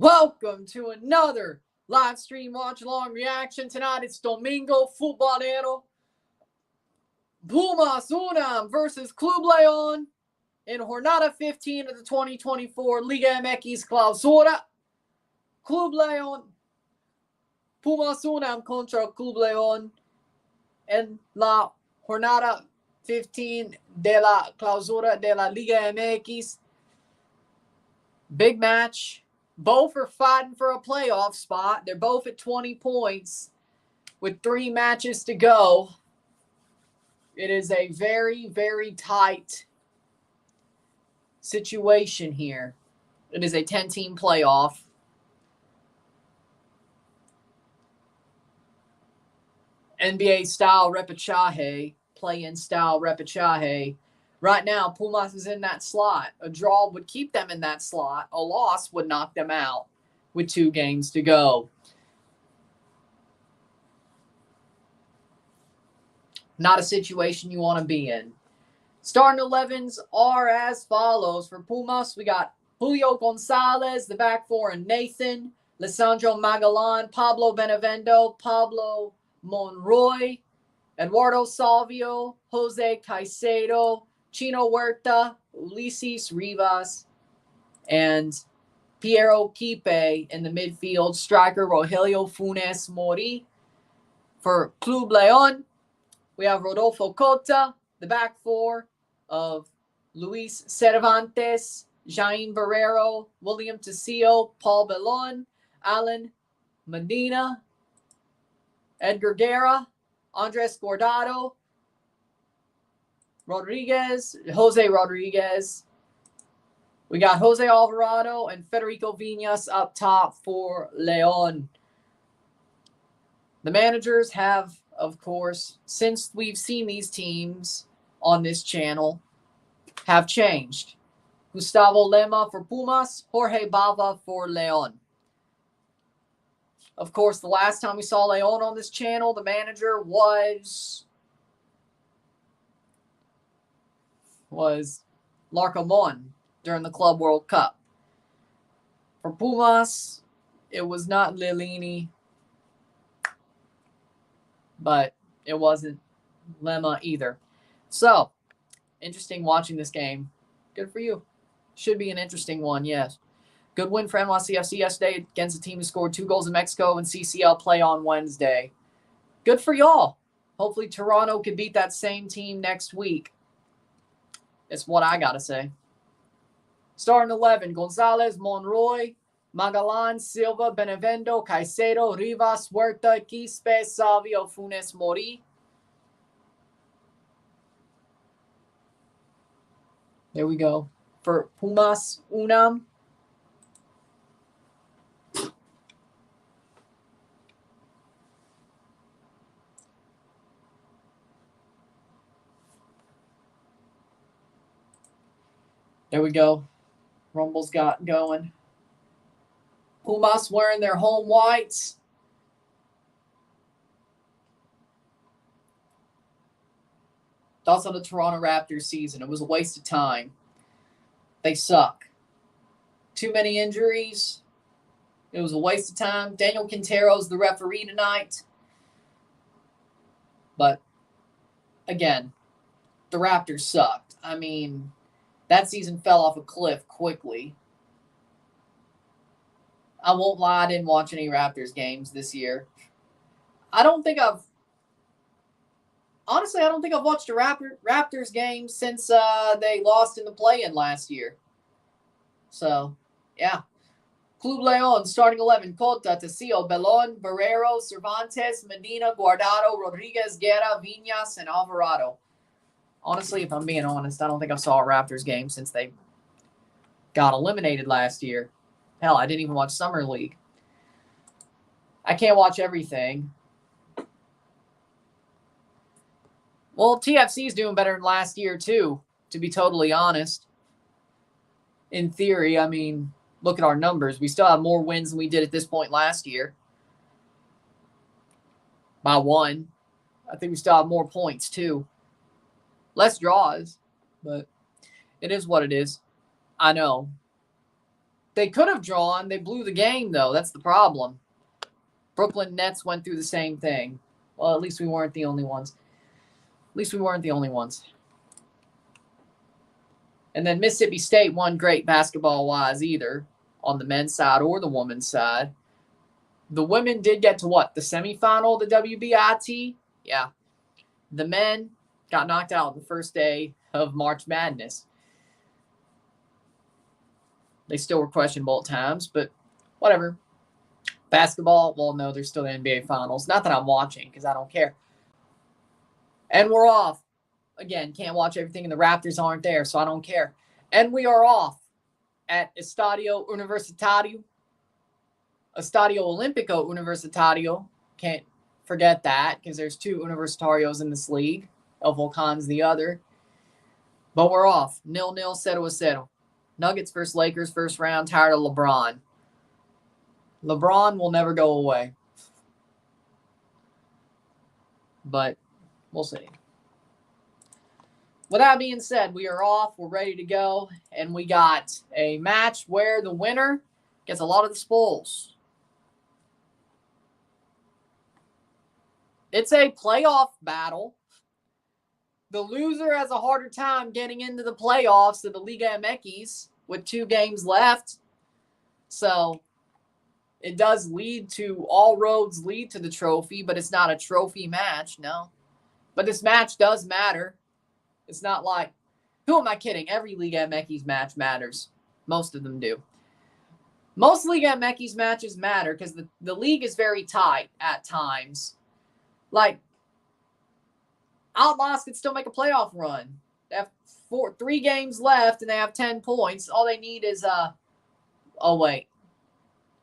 Welcome to another live stream watch-along reaction. Tonight it's Domingo Futbolero. Pumas UNAM versus Club León in Jornada 15 of the 2024 Liga MX Clausura. Club León, Pumas UNAM contra Club León en la Jornada 15 de la Clausura de la Liga MX. Big match. Both are fighting for a playoff spot. They're both at 20 points with 3 matches to go. It is a very, very tight situation here. It is a 10-team playoff. NBA-style repechaje, play-in style repechaje. Right now, Pumas is in that slot. A draw would keep them in that slot. A loss would knock them out with 2 games to go. Not a situation you want to be in. Starting 11s are as follows. For Pumas, we got Julio Gonzalez, the back 4, and Nathan, Lisandro Magalan, Pablo Benevendo, Pablo Monroy, Eduardo Salvio, Jose Caicedo, Chino Huerta, Ulises Rivas, and Piero Quipe in the midfield. Striker Rogelio Funes Mori. For Club León, we have Rodolfo Cota, the back 4 of Luis Cervantes, Jain Barrero, William Tecillo, Paul Belon, Alan Medina, Edgar Guerra, Andres Guardado, Jose Rodriguez. We got Jose Alvarado and Federico Viñas up top for León. The managers have, of course, since we've seen these teams on this channel, have changed. Gustavo Lema for Pumas, Jorge Bava for León. Of course, the last time we saw León on this channel, the manager was Larcamon during the Club World Cup. For Pumas, it was not Lilini, but it wasn't Lema either. So, interesting watching this game. Good for you. Should be an interesting one, yes. Good win for NYCFC yesterday against a team who scored 2 goals in Mexico and CCL play on Wednesday. Good for y'all. Hopefully Toronto can beat that same team next week. It's what I got to say. Starting 11, Gonzalez, Monroy, Magalan, Silva, Benevendo, Caicedo, Rivas, Huerta, Quispe, Salvio, Funes Mori. There we go. For Pumas UNAM. There we go. Rumble's got going. Pumas wearing their home whites. Thoughts on the Toronto Raptors season. It was a waste of time. They suck. Too many injuries. It was a waste of time. Daniel Quintero's the referee tonight. But, again, the Raptors sucked. I mean, that season fell off a cliff quickly. I won't lie, I didn't watch any Raptors games this year. I don't think I've watched a Raptors game since they lost in the play-in last year. So, yeah. Club León, starting 11, Cota, Tecillo, Belon, Barrero, Cervantes, Medina, Guardado, Rodriguez, Guerra, Viñas, and Alvarado. Honestly, if I'm being honest, I don't think I saw a Raptors game since they got eliminated last year. Hell, I didn't even watch Summer League. I can't watch everything. Well, TFC is doing better than last year, too, to be totally honest. In theory, I mean, look at our numbers. We still have more wins than we did at this point last year. By 1. I think we still have more points, too. Less draws, but it is what it is. I know. They could have drawn. They blew the game, though. That's the problem. Brooklyn Nets went through the same thing. Well, at least we weren't the only ones. And then Mississippi State wasn't great basketball-wise either on the men's side or the women's side. The women did get to what? The semifinal of the WBIT? Yeah. The men got knocked out the first day of March Madness. They still were questionable at times, but whatever. Basketball, well, no, there's still the NBA Finals. Not that I'm watching because I don't care. And we're off. Again, can't watch everything, and the Raptors aren't there, so I don't care. And we are off at Estadio Universitario. Estadio Olimpico Universitario. Can't forget that because there's 2 Universitarios in this league. El Volcan's the other. But we're off. 0-0, 0-0. Nuggets versus Lakers, first round. Tired of LeBron. LeBron will never go away. But we'll see. With that being said, we are off. We're ready to go. And we got a match where the winner gets a lot of the spoils. It's a playoff battle. The loser has a harder time getting into the playoffs of the Liga MX with 2 games left. So it does lead to, all roads lead to the trophy, but it's not a trophy match, no. But this match does matter. It's not like, who am I kidding? Every Liga MX match matters. Most of them do. Most Liga MX matches matter because the league is very tight at times. Like, Outlaws could still make a playoff run. They have 3 games left and they have 10 points. All they need is, oh, wait.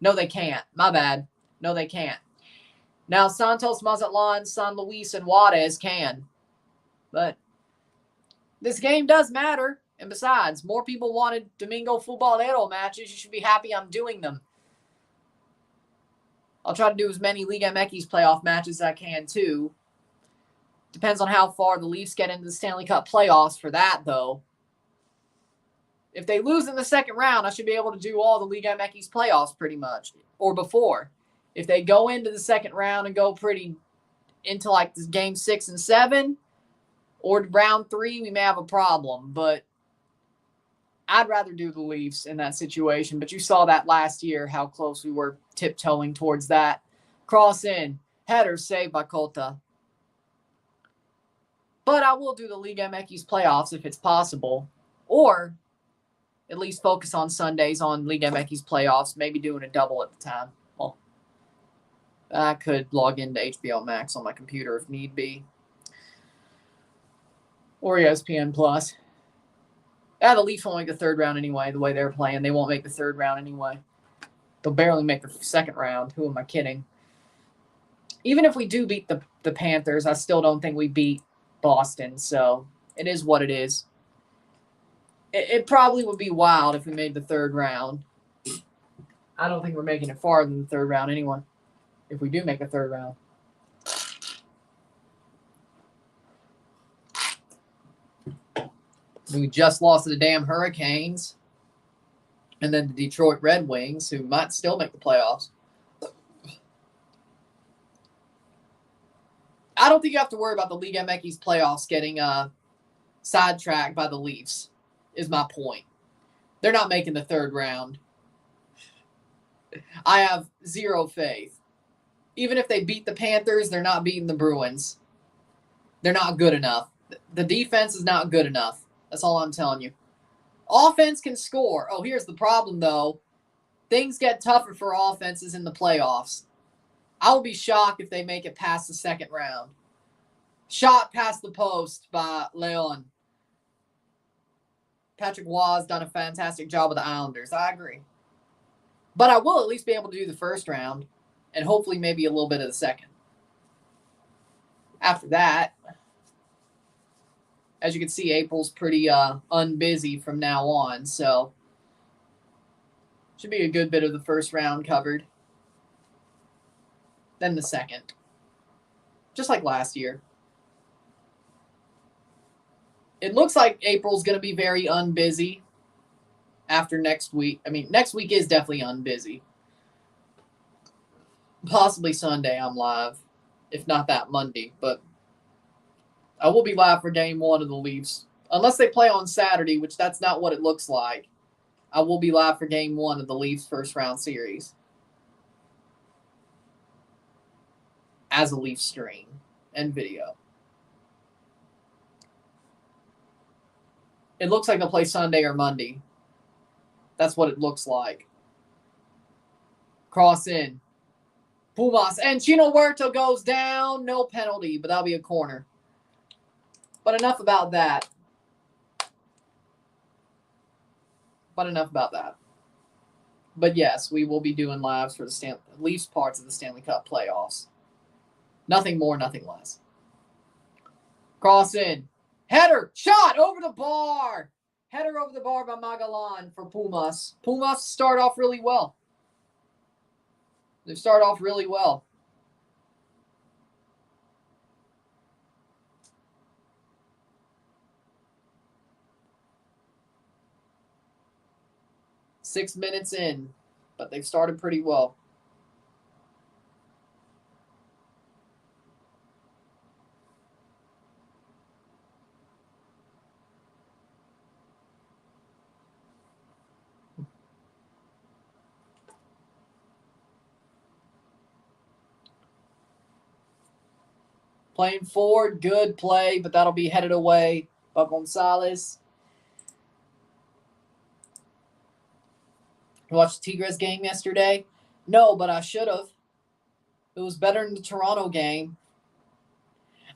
No, they can't. My bad. No, they can't. Now, Santos, Mazatlan, San Luis, and Juarez can. But this game does matter. And besides, more people wanted Domingo Futbolero matches. You should be happy I'm doing them. I'll try to do as many Liga MX playoff matches as I can, too. Depends on how far the Leafs get into the Stanley Cup playoffs for that, though. If they lose in the second round, I should be able to do all the Liga MX playoffs pretty much, or before. If they go into the second round and go pretty into like this game 6 and 7, or round 3, we may have a problem. But I'd rather do the Leafs in that situation. But you saw that last year, how close we were tiptoeing towards that. Cross in, header saved by Cota. But I will do the Liga MX playoffs if it's possible. Or at least focus on Sundays on Liga MX playoffs, maybe doing a double at the time. Well, I could log into HBO Max on my computer if need be. Or ESPN Plus. Yeah, the Leafs won't make the third round anyway, the way they're playing. They won't make the third round anyway. They'll barely make the second round. Who am I kidding? Even if we do beat the Panthers, I still don't think we beat Boston. So it is what it is. It probably would be wild if we made the third round. I don't think we're making it farther than the third round anyway. If we do make a third round. We just lost to the damn Hurricanes. And then the Detroit Red Wings, who might still make the playoffs. I don't think you have to worry about the Liga MX playoffs getting sidetracked by the Leafs, is my point. They're not making the third round. I have zero faith. Even if they beat the Panthers, they're not beating the Bruins. They're not good enough. The defense is not good enough. That's all I'm telling you. Offense can score. Oh, here's the problem, though. Things get tougher for offenses in the playoffs. I will be shocked if they make it past the second round. Shot past the post by León. Patrick Waugh has done a fantastic job with the Islanders. I agree. But I will at least be able to do the first round and hopefully maybe a little bit of the second. After that, as you can see, April's pretty unbusy from now on, so should be a good bit of the first round covered. Then the second. Just like last year. It looks like April's going to be very unbusy. after next week. I mean, next week is definitely unbusy. Possibly Sunday I'm live, if not that Monday. But I will be live for game 1 of the Leafs. Unless they play on Saturday, which that's not what it looks like. I will be live for game 1 of the Leafs first round series as a Leaf stream and video. It looks like they'll play Sunday or Monday. That's what it looks like. Cross in. Pumas. And Chino Huerta goes down. No penalty, but that'll be a corner. But enough about that. But yes, we will be doing lives for the Leafs parts of the Stanley Cup playoffs. Nothing more, nothing less. Cross in. Header. Shot over the bar. Header over the bar by Magalan for Pumas. Pumas start off really well. They start off really well. Six minutes in, but they've started pretty well. Playing forward, good play, but that'll be headed away by Gonzalez. You watched the Tigres game yesterday? No, but I should have. It was better than the Toronto game.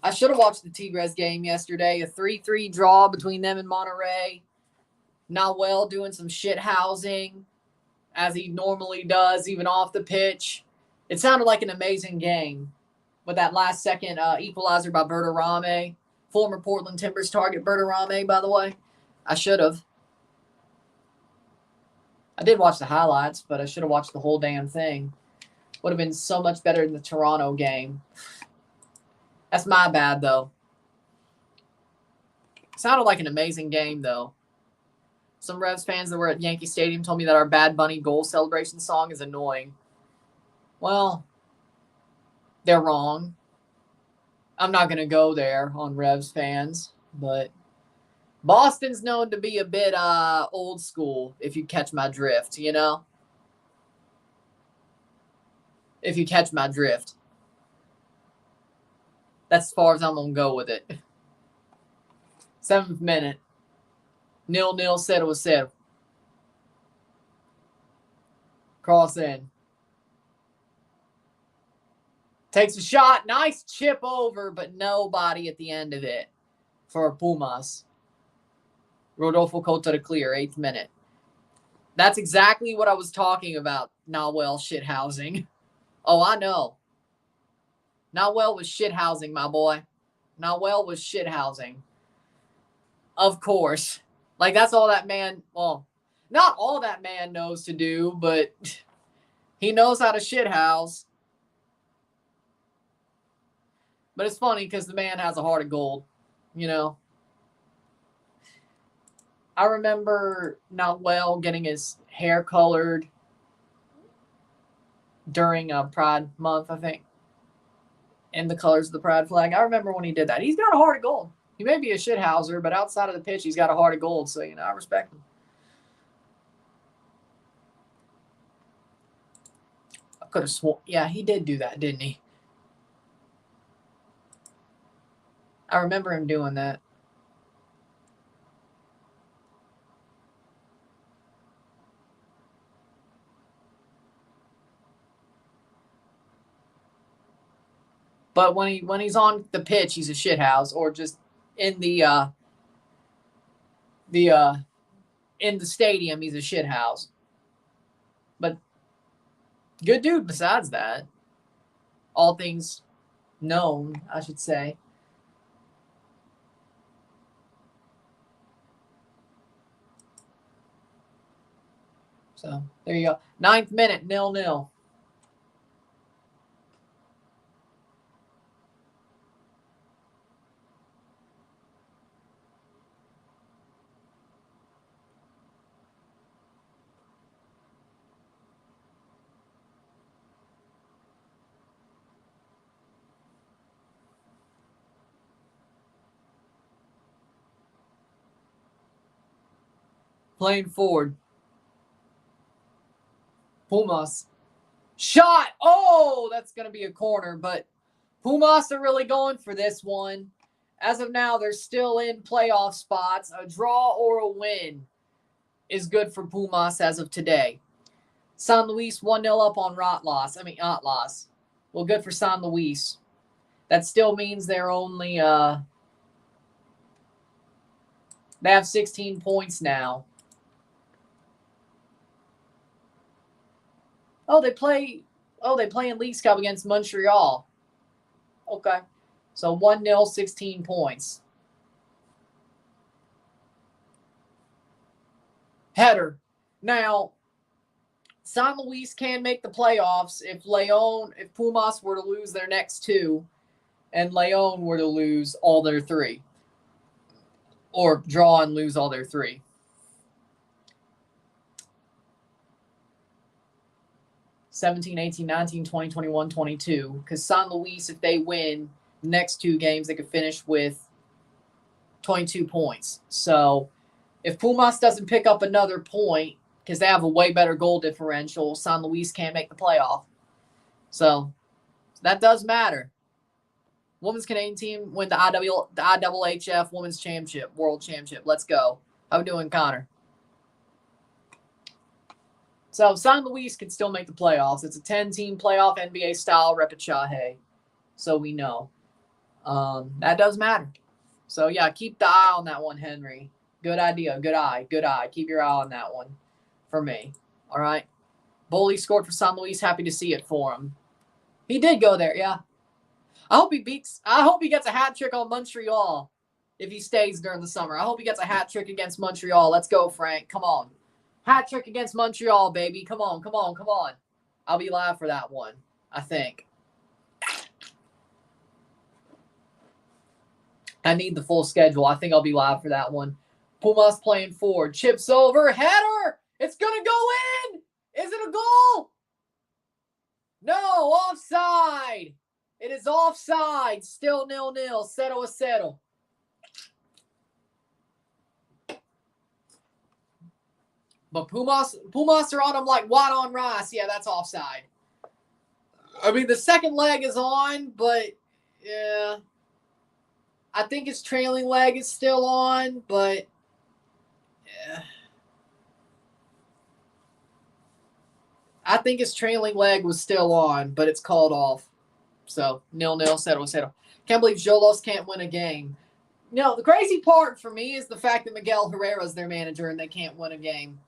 I should have watched the Tigres game yesterday. A 3-3 draw between them and Monterrey. Nahuel doing some shit housing, as he normally does, even off the pitch. It sounded like an amazing game. With that last second equalizer by Bertarame. Former Portland Timbers target Bertarame, by the way. I should have. I did watch the highlights, but I should have watched the whole damn thing. Would have been so much better than the Toronto game. That's my bad, though. Sounded like an amazing game, though. Some Revs fans that were at Yankee Stadium told me that our Bad Bunny goal celebration song is annoying. Well, they're wrong. I'm not going to go there on Revs fans, but Boston's known to be a bit old school, if you catch my drift, you know? If you catch my drift. That's as far as I'm going to go with it. 7th minute. 0-0, 0-0. Cross in. Takes a shot. Nice chip over, but nobody at the end of it for Pumas. Rodolfo Cota to clear, 8th minute. That's exactly what I was talking about, Nahuel shithousing. Oh, I know. Nahuel was shithousing, my boy. Nahuel was shithousing. Of course. Like, that's all that man, well, not all that man knows to do, but he knows how to shithouse. But it's funny because the man has a heart of gold, you know. I remember Nahuel getting his hair colored during Pride Month, I think, in the colors of the Pride flag. I remember when he did that. He's got a heart of gold. He may be a shithouser, but outside of the pitch, he's got a heart of gold. So, you know, I respect him. I could have sworn. Yeah, he did do that, didn't he? I remember him doing that. But when he's on the pitch, he's a shithouse, or just in the in the stadium, he's a shithouse. But good dude besides that. All things known, I should say. So there you go. 9th minute, 0-0. playing forward. Pumas. Shot! Oh, that's going to be a corner, but Pumas are really going for this one. As of now, they're still in playoff spots. A draw or a win is good for Pumas as of today. San Luis 1-0 up on Atlas. Well, good for San Luis. That still means they're only they have 16 points now. They play in Leagues Cup against Montreal. Okay. So 1-0, 16 points. Header. Now, San Luis can make the playoffs if Pumas were to lose their next two and León were to lose all their three. Or draw and lose all their three. (17, 18, 19, 20, 21, 22). Because San Luis, if they win next two games, they could finish with 22 points. So if Pumas doesn't pick up another point, because they have a way better goal differential, San Luis can't make the playoff. So that does matter. Women's Canadian team win the IWHF Women's Championship, World Championship. Let's go. How we doing, Connor? So San Luis can still make the playoffs. It's a 10-team playoff NBA-style repechage. So we know. That does matter. So, yeah, keep the eye on that one, Henry. Good idea. Good eye. Good eye. Keep your eye on that one for me. All right? Boley scored for San Luis. Happy to see it for him. He did go there, yeah. I hope he gets a hat trick on Montreal if he stays during the summer. I hope he gets a hat trick against Montreal. Let's go, Frank. Come on. Hat trick against Montreal, baby. Come on, come on, come on. I'll be live for that one, I think. I need the full schedule. I think I'll be live for that one. Pumas playing forward. Chips over. Header! It's going to go in! Is it a goal? No, offside. It is offside. Still 0-0. 0-0. But Pumas are on them like white on rice. Yeah, that's offside. I mean, the second leg is on, but yeah. I think his trailing leg is still on, but yeah. I think his trailing leg was still on, but it's called off. So, 0-0, 0-0. Can't believe Jolos can't win a game. No, the crazy part for me is the fact that Miguel Herrera is their manager and they can't win a game.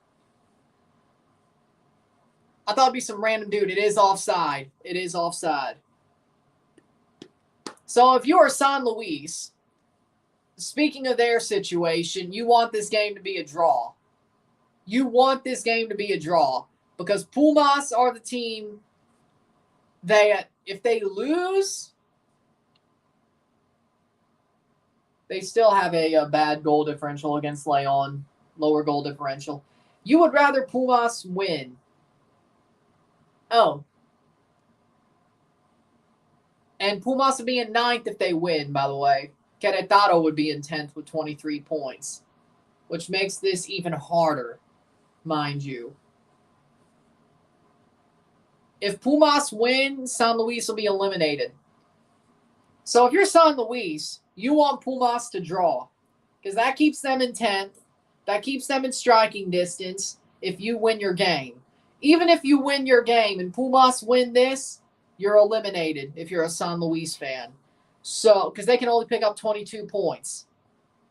I thought it'd be some random dude. It is offside. It is offside. So if you're San Luis, speaking of their situation, you want this game to be a draw. You want this game to be a draw because Pumas are the team that if they lose, they still have a bad goal differential against León, lower goal differential. You would rather Pumas win. Oh. And Pumas would be in 9th if they win, by the way. Querétaro would be in 10th with 23 points, which makes this even harder, mind you. If Pumas win, San Luis will be eliminated. So if you're San Luis, you want Pumas to draw because that keeps them in 10th. That keeps them in striking distance if you win your game. Even if you win your game and Pumas win this, you're eliminated if you're a San Luis fan. So, because they can only pick up 22 points.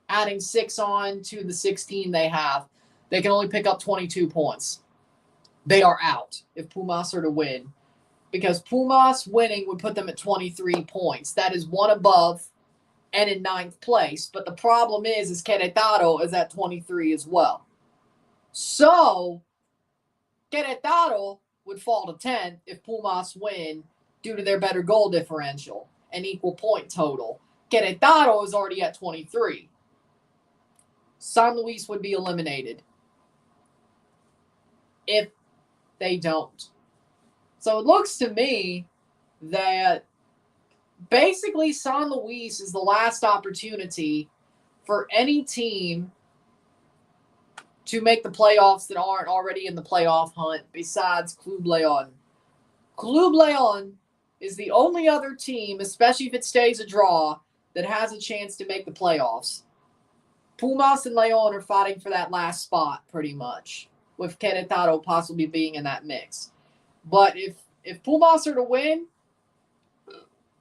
Adding 6 on to the 16 they have, they can only pick up 22 points. They are out if Pumas are to win. Because Pumas winning would put them at 23 points. That is one above and in 9th place. But the problem is Querétaro is at 23 as well. So, Querétaro would fall to 10th if Pumas win due to their better goal differential and equal point total. Querétaro is already at 23. San Luis would be eliminated if they don't. So it looks to me that basically San Luis is the last opportunity for any team to make the playoffs that aren't already in the playoff hunt besides Club León. Club León is the only other team, especially if it stays a draw, that has a chance to make the playoffs. Pumas and León are fighting for that last spot pretty much, with Querétaro possibly being in that mix. But if Pumas are to win,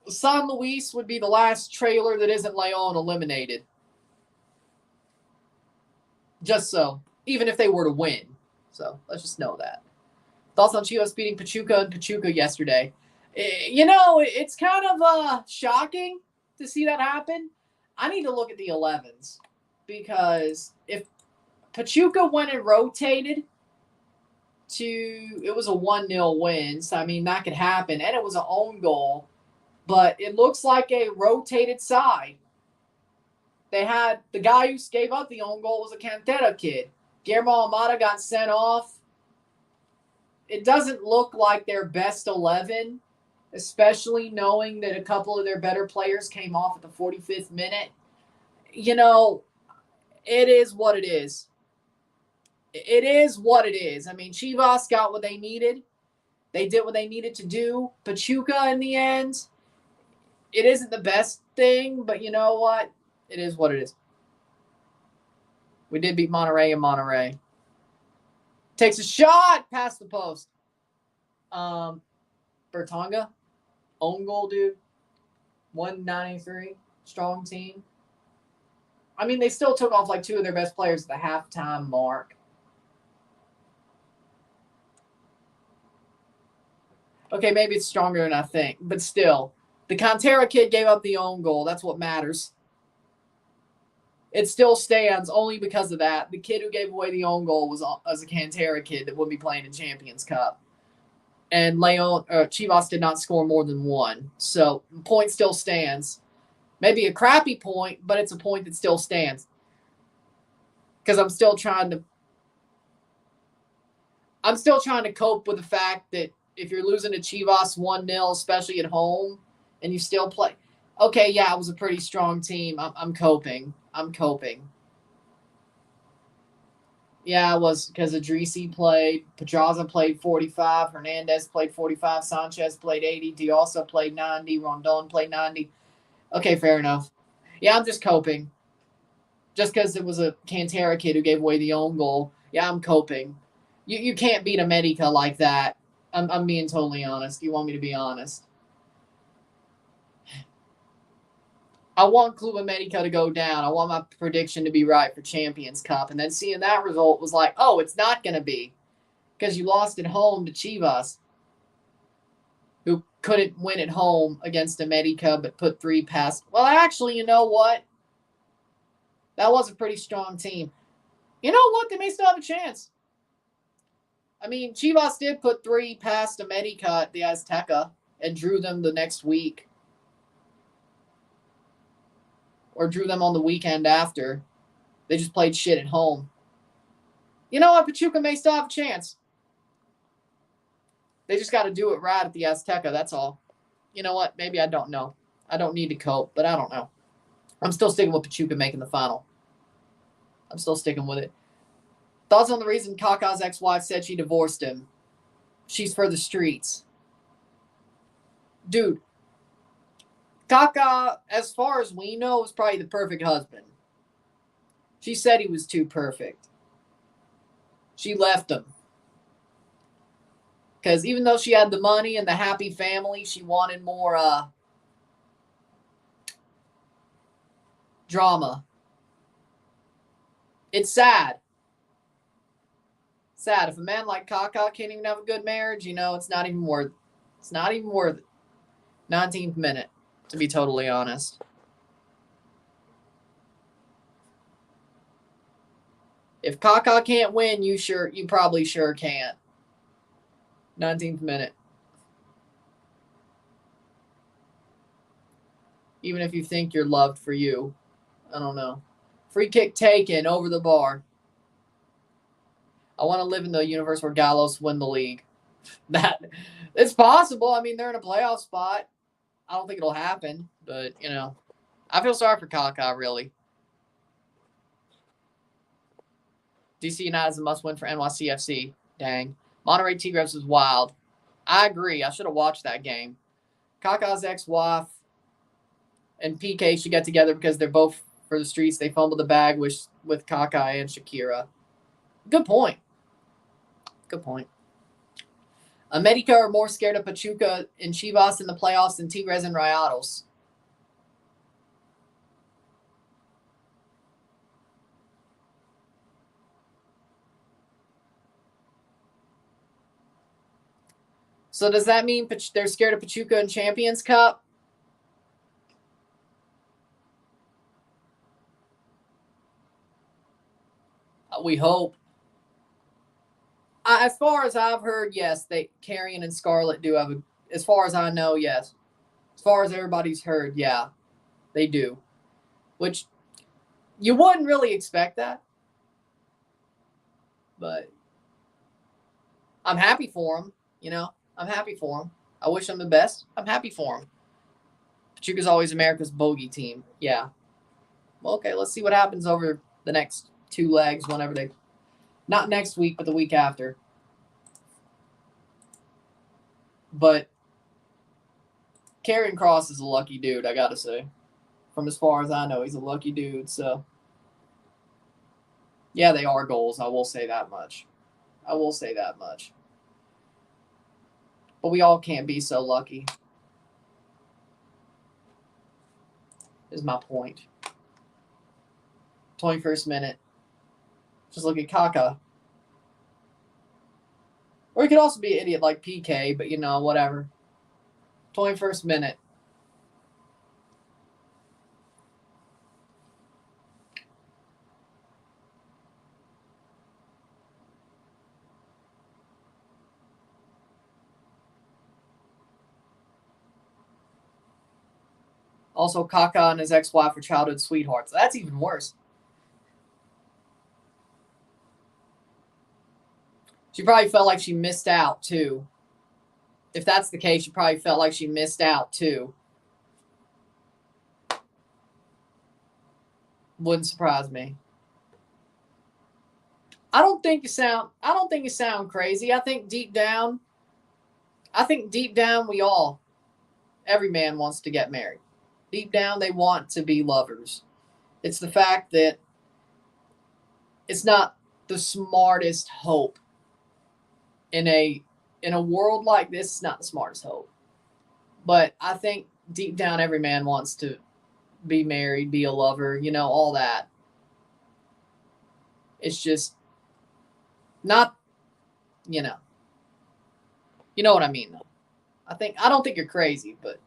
San Luis would be the last trailer that isn't León eliminated. Just so. Even if they were to win. So, let's just know that. Thoughts on Chivas beating Pachuca and Pachuca yesterday? You know, it's kind of shocking to see that happen. I need to look at the 11s. Because if Pachuca went and rotated it was a 1-0 win. So, I mean, that could happen. And it was an own goal. But it looks like a rotated side. They had the guy who gave up the own goal was a Cantera kid. Guillermo Almada got sent off. It doesn't look like their best 11, especially knowing that a couple of their better players came off at the 45th minute. You know, it is what it is. It is what it is. I mean, Chivas got what they needed. They did what they needed to do. Pachuca, in the end, it isn't the best thing, but you know what? It is what it is. We did beat Monterrey in Monterrey. Takes a shot past the post. Bertonga, own goal, dude. 193, strong team. I mean, they still took off like two of their best players at the halftime mark. Okay, maybe it's stronger than I think, but still. The Cantera kid gave up the own goal. That's what matters. It still stands only because of that. The kid who gave away the own goal was a Cantera kid that would be playing in Champions Cup. And Chivas did not score more than one. So, the point still stands. Maybe a crappy point, but it's a point that still stands. Because I'm still trying to cope with the fact that if you're losing to Chivas 1-0, especially at home, and you still play. Okay, yeah, it was a pretty strong team. I'm coping. Yeah, it was because Idrissi played, Pedraza played 45, Hernandez played 45, Sanchez played 80, Diosa played 90, Rondon played 90. Okay, fair enough. Yeah, I'm just coping. Just because it was a Cantera kid who gave away the own goal. Yeah, I'm coping. You can't beat America like that. I'm being totally honest. You want me to be honest? I want Club America to go down. I want my prediction to be right for Champions Cup. And then seeing that result was like, oh, it's not going to be. Because you lost at home to Chivas, who couldn't win at home against America, but put 3 past. Well, actually, you know what? That was a pretty strong team. You know what? They may still have a chance. I mean, Chivas did put 3 past America at the Azteca and drew them the next week. Or drew them on the weekend after. They just played shit at home. You know what? Pachuca may still have a chance. They just got to do it right at the Azteca, that's all. You know what? Maybe I don't know. I don't need to cope, but I don't know. I'm still sticking with Pachuca making the final. I'm still sticking with it. Thoughts on the reason Kaká's ex-wife said she divorced him? She's for the streets. Dude, Kaká, as far as we know, is probably the perfect husband. She said he was too perfect. She left him. Because even though she had the money and the happy family, she wanted more drama. It's sad. Sad. If a man like Kaká can't even have a good marriage, you know, it's not even worth it. It's not even worth it. 19th minute, to be totally honest. If Kaká can't win, you probably sure can't. 19th minute. Even if you think you're loved for you. I don't know. Free kick taken over the bar. I want to live in the universe where Gallos win the league. It's possible. I mean, they're in a playoff spot. I don't think it'll happen, but, you know. I feel sorry for Kaká, really. DC United is a must-win for NYCFC. Dang. Monterrey Tigres was wild. I agree. I should have watched that game. Kaká's ex-wife and PK should get together because they're both for the streets. They fumbled the bag with Kaká and Shakira. Good point. Good point. America are more scared of Pachuca and Chivas in the playoffs than Tigres and Rayados. So does that mean they're scared of Pachuca in Champions Cup? We hope. As far as I've heard, yes, Carrion and Scarlett do have as far as I know, yes. As far as everybody's heard, yeah, they do. Which you wouldn't really expect that. But I'm happy for them, you know. I'm happy for them. I wish them the best. I'm happy for them. Pachuca's always America's bogey team. Yeah. Well, okay, let's see what happens over the next 2 legs whenever they... Not next week, but the week after. But Karrion Kross is a lucky dude, I got to say. From as far as I know, he's a lucky dude. So, yeah, they are goals. I will say that much. I will say that much. But we all can't be so lucky. Is my point. 21st minute. Just look at Kaká. Or he could also be an idiot like PK, but, you know, whatever. 21st minute. Also, Kaká and his ex-wife are childhood sweethearts. That's even worse. She probably felt like she missed out, too. If that's the case, she probably felt like she missed out, too. Wouldn't surprise me. I don't think you sound crazy. I think deep down, every man wants to get married. Deep down, they want to be lovers. It's the fact that it's not the smartest hope. In a world like this, it's not the smartest hope. But I think deep down, every man wants to be married, be a lover, you know, all that. It's just not, you know what I mean, though. I don't think you're crazy, but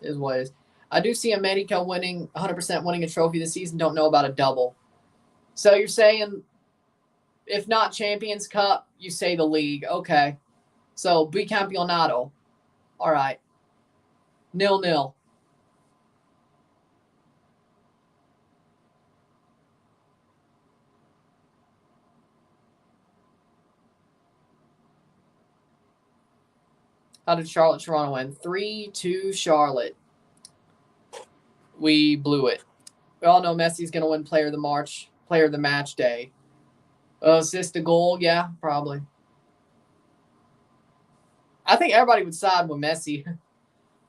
is what it is. I do see America winning 100% winning a trophy this season. Don't know about a double. So you're saying, if not Champions Cup, you say the league. Okay. So bicampeonato. All right. 0-0. How did Toronto win? 3-2 Charlotte. We blew it. We all know Messi's going to win player of the match day. Assist a goal? Yeah, probably. I think everybody would side with Messi.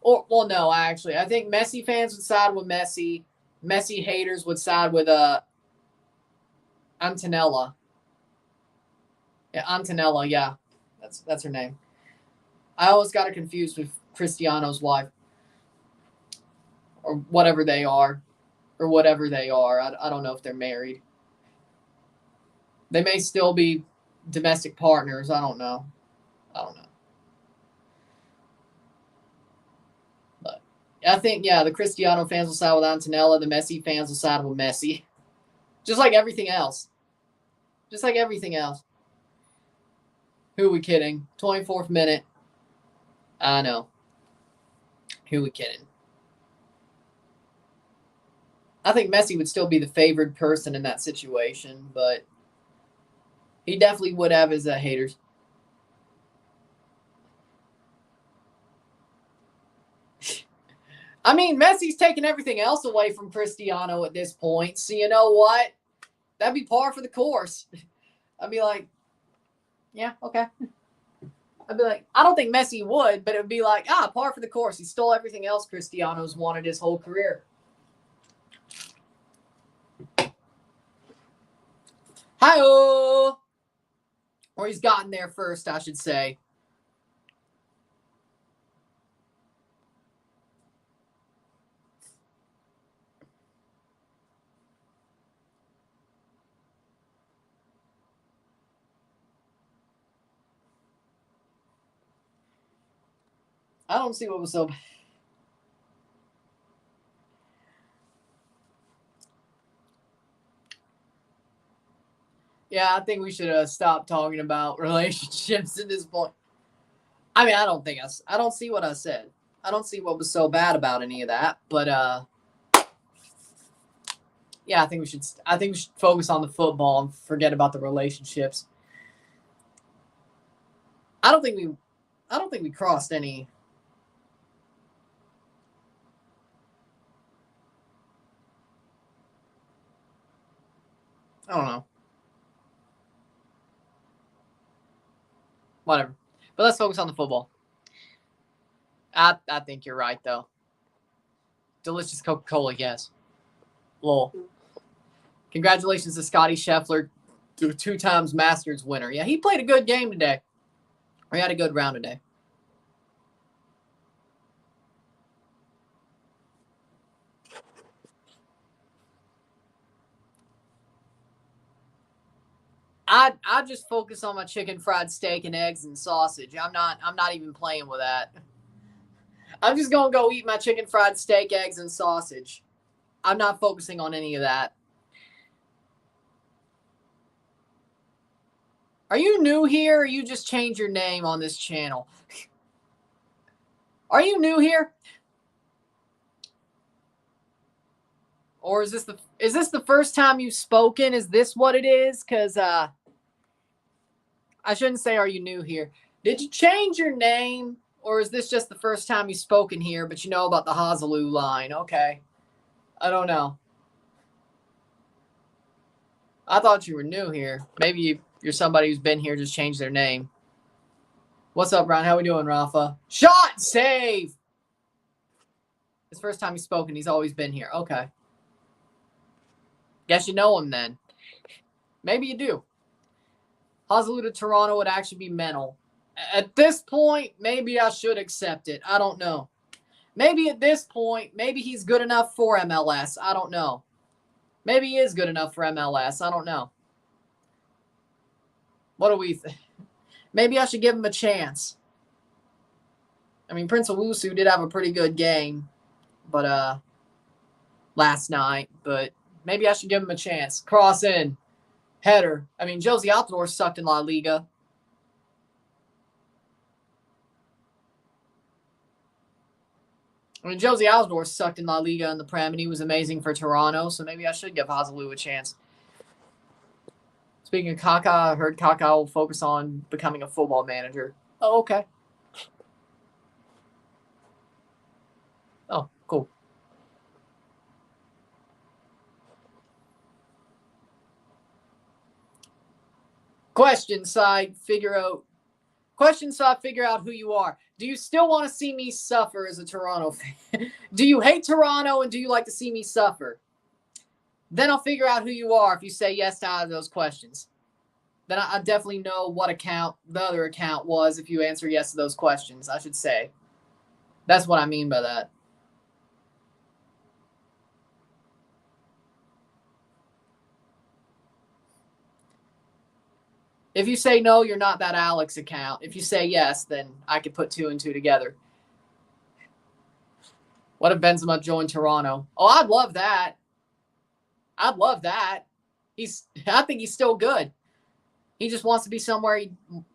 No, actually. I think Messi fans would side with Messi. Messi haters would side with Antonella. Yeah, Antonella, yeah. That's her name. I always got her confused with Cristiano's wife. Or whatever they are. I don't know if they're married. They may still be domestic partners. I don't know. But I think, yeah, the Cristiano fans will side with Antonella. The Messi fans will side with Messi. Just like everything else. Who are we kidding? 24th minute. I know. Who are we kidding? I think Messi would still be the favored person in that situation, but he definitely would have his haters. I mean, Messi's taking everything else away from Cristiano at this point. So you know what? That'd be par for the course. I'd be like, yeah, okay. I'd be like, I don't think Messi would, but it would be like, par for the course. He stole everything else Cristiano's wanted his whole career. Hi-oh! Or he's gotten there first, I should say. I don't see what was so bad. Yeah, I think we should stop talking about relationships at this point. I mean, I don't see what I said. I don't see what was so bad about any of that. But yeah, I think we should focus on the football and forget about the relationships. I don't think we crossed any. I don't know. Whatever. But let's focus on the football. I think you're right, though. Delicious Coca-Cola, yes. Lol. Congratulations to Scotty Scheffler, 2 times Masters winner. Yeah, he played a good game today. Or he had a good round today. I just focus on my chicken fried steak and eggs and sausage. I'm not even playing with that. I'm just gonna go eat my chicken fried steak, eggs, and sausage. I'm not focusing on any of that. Are you new here or you just changed your name on this channel? Are you new here? Or is this the first time you've spoken? Is this what it is? Because I shouldn't say are you new here. Did you change your name? Or is this just the first time you've spoken here, but you know about the Hazaloo line? Okay. I don't know. I thought you were new here. Maybe you're somebody who's been here, just changed their name. What's up, Ron? How we doing, Rafa? Shot! Save! His first time he's spoken, he's always been here. Okay. Guess you know him then. Maybe you do. Hazaloo to Toronto would actually be mental. At this point, maybe I should accept it. I don't know. Maybe at this point, maybe he's good enough for MLS. I don't know. Maybe he is good enough for MLS. I don't know. What do we think? Maybe I should give him a chance. I mean, Prince Owusu did have a pretty good game, but last night. But maybe I should give him a chance. Cross in. Header. I mean, Josie Altidore sucked in La Liga. I mean, Josie Altidore sucked in La Liga in the Prem, and he was amazing for Toronto, so maybe I should give Hazaloo a chance. Speaking of Kaká, I heard Kaká will focus on becoming a football manager. Oh, okay. Oh, cool. Question side, figure out who you are. Do you still want to see me suffer as a Toronto fan? Do you hate Toronto and do you like to see me suffer? Then I'll figure out who you are if you say yes to either of those questions. Then I definitely know what account the other account was if you answer yes to those questions, I should say. That's what I mean by that. If you say no, you're not that Alex account. If you say yes, then I could put 2 and 2 together. What if Benzema joined Toronto? Oh, I'd love that. I'd love that. I think he's still good. He just wants to be somewhere he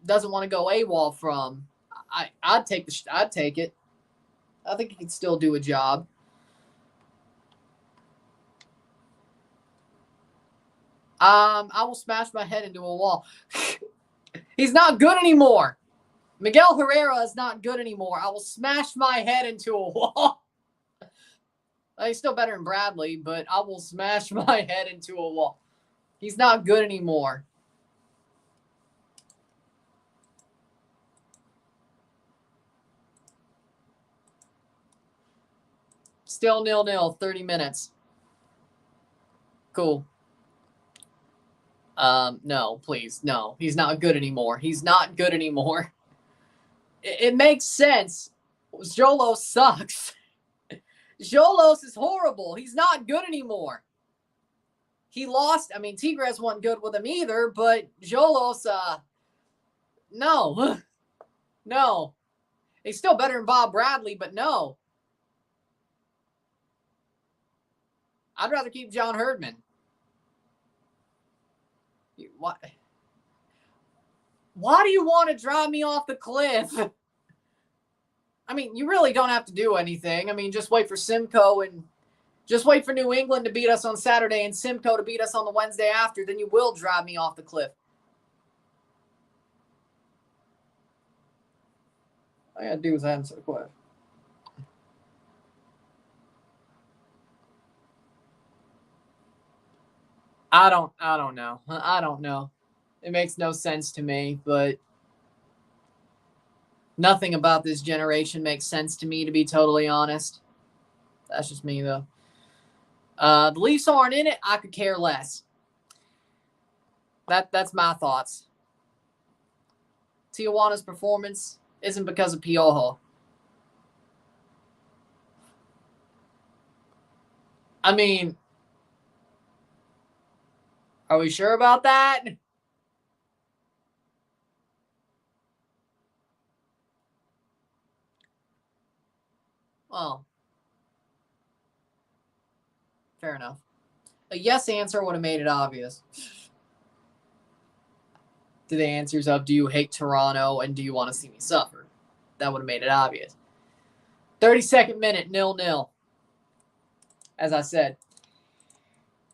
doesn't want to go AWOL from. I'd take it. I think he can still do a job. I will smash my head into a wall. He's not good anymore. Miguel Herrera is not good anymore. I will smash my head into a wall. He's still better than Bradley, but I will smash my head into a wall. He's not good anymore. Still 0-0, 30 minutes. Cool. No, please. No, he's not good anymore. He's not good anymore. It makes sense. Girault sucks. Jolos is horrible. He's not good anymore. He lost. I mean, Tigres wasn't good with him either, but Jolos, no. No. He's still better than Bob Bradley, but no. I'd rather keep John Herdman. What? Why do you want to drive me off the cliff? I mean, you really don't have to do anything. I mean, just wait for Simcoe and just wait for New England to beat us on Saturday and Simcoe to beat us on the Wednesday after. Then you will drive me off the cliff. All I gotta do is answer the question. I don't know. I don't know. It makes no sense to me, but nothing about this generation makes sense to me, to be totally honest. That's just me, though. The Leafs aren't in it. I could care less. That's my thoughts. Tijuana's performance isn't because of Piojo. I mean, are we sure about that? Well, fair enough. A yes answer would have made it obvious. To the answers of, do you hate Toronto and do you want to see me suffer? That would have made it obvious. 32nd minute, 0-0. As I said,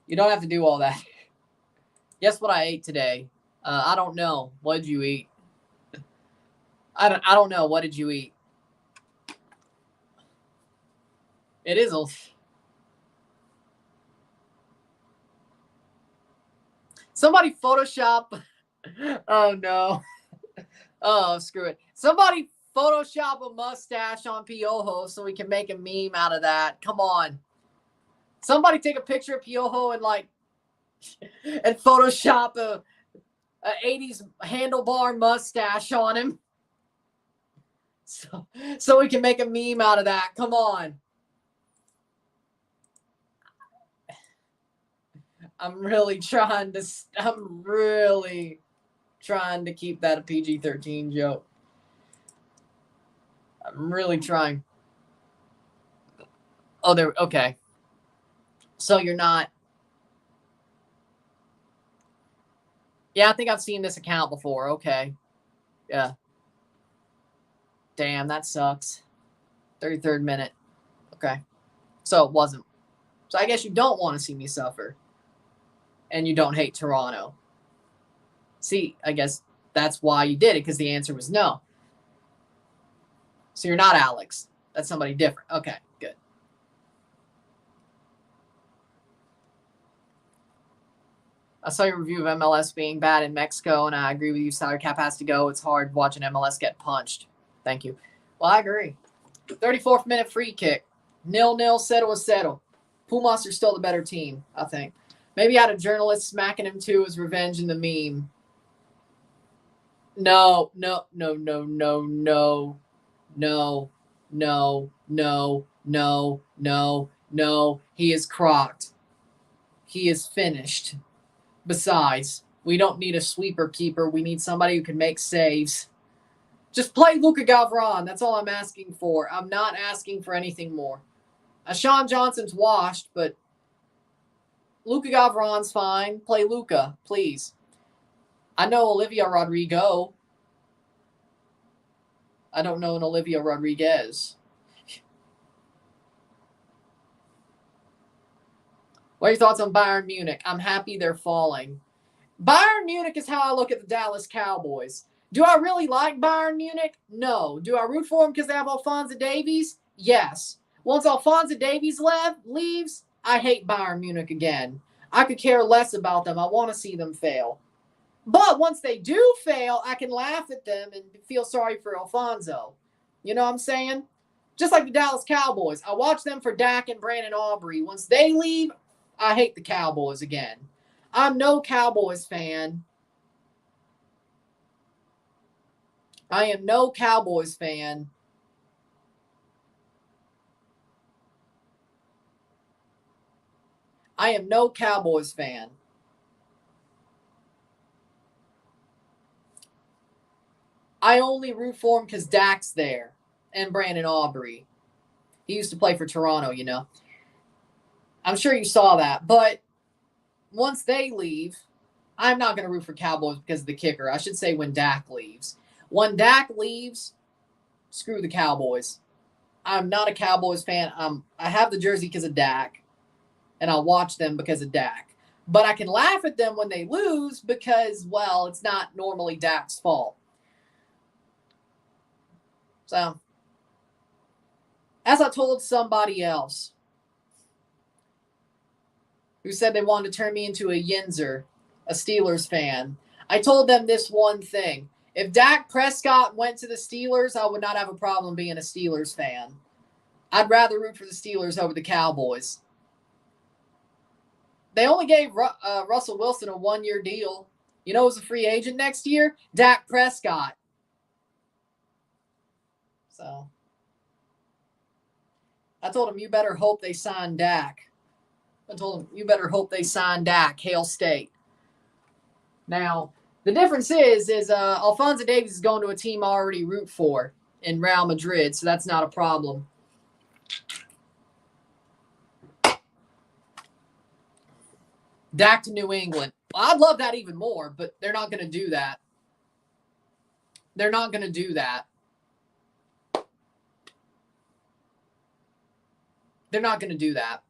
you don't have to do all that. Guess what I ate today? I don't know. What did you eat? I don't know. What did you eat? It is a... Somebody Photoshop... Oh, no. Oh, screw it. Somebody Photoshop a mustache on Piojo so we can make a meme out of that. Come on. Somebody take a picture of Piojo and Photoshop a 80s handlebar mustache on him. So we can make a meme out of that. Come on. I'm really trying to keep that a PG-13 joke. I'm really trying. Oh, there. Okay. So you're not. Yeah, I think I've seen this account before. Okay. Yeah. Damn, that sucks. 33rd minute. Okay. So it wasn't. So I guess you don't want to see me suffer. And you don't hate Toronto. See, I guess that's why you did it, because the answer was no. So you're not Alex. That's somebody different. Okay, good. I saw your review of MLS being bad in Mexico, and I agree with you. Salary cap has to go. It's hard watching MLS get punched. Thank you. Well, I agree. 34th minute free kick. 0-0, settle. Pumas are still the better team, I think. Maybe I had a journalist smacking him too as revenge in the meme. No. He is crocked. He is finished. Besides, we don't need a sweeper keeper. We need somebody who can make saves. Just play Luka Gavron. That's all I'm asking for. I'm not asking for anything more. Sean Johnson's washed, but Luka Gavron's fine. Play Luka, please. I know Olivia Rodrigo. I don't know an Olivia Rodriguez. What are your thoughts on Bayern Munich? I'm happy they're falling. Bayern Munich is how I look at the Dallas Cowboys. Do I really like Bayern Munich? No. Do I root for them because they have Alphonso Davies? Yes. Once Alphonso Davies leaves, I hate Bayern Munich again. I could care less about them. I want to see them fail. But once they do fail, I can laugh at them and feel sorry for Alfonso. You know what I'm saying? Just like the Dallas Cowboys. I watch them for Dak and Brandon Aubrey. Once they leave, I hate the Cowboys again. I'm no Cowboys fan. I am no Cowboys fan. I am no Cowboys fan. I only root for him because Dak's there and Brandon Aubrey. He used to play for Toronto, you know. I'm sure you saw that. But once they leave, I'm not going to root for Cowboys because of the kicker. I should say when Dak leaves. When Dak leaves, screw the Cowboys. I'm not a Cowboys fan. I have the jersey because of Dak, and I'll watch them because of Dak. But I can laugh at them when they lose because, well, it's not normally Dak's fault. So, as I told somebody else who said they wanted to turn me into a Yinzer, a Steelers fan, I told them this one thing. If Dak Prescott went to the Steelers, I would not have a problem being a Steelers fan. I'd rather root for the Steelers over the Cowboys. They only gave Russell Wilson a one-year deal. You know who's a free agent next year? Dak Prescott. So I told him, you better hope they sign Dak. I told him, you better hope they sign Dak, Hail State. Now, the difference is Alphonso Davies is going to a team I already root for in Real Madrid, so that's not a problem. Dak to New England. I'd love that even more, but they're not going to do that. They're not going to do that. They're not going to do that.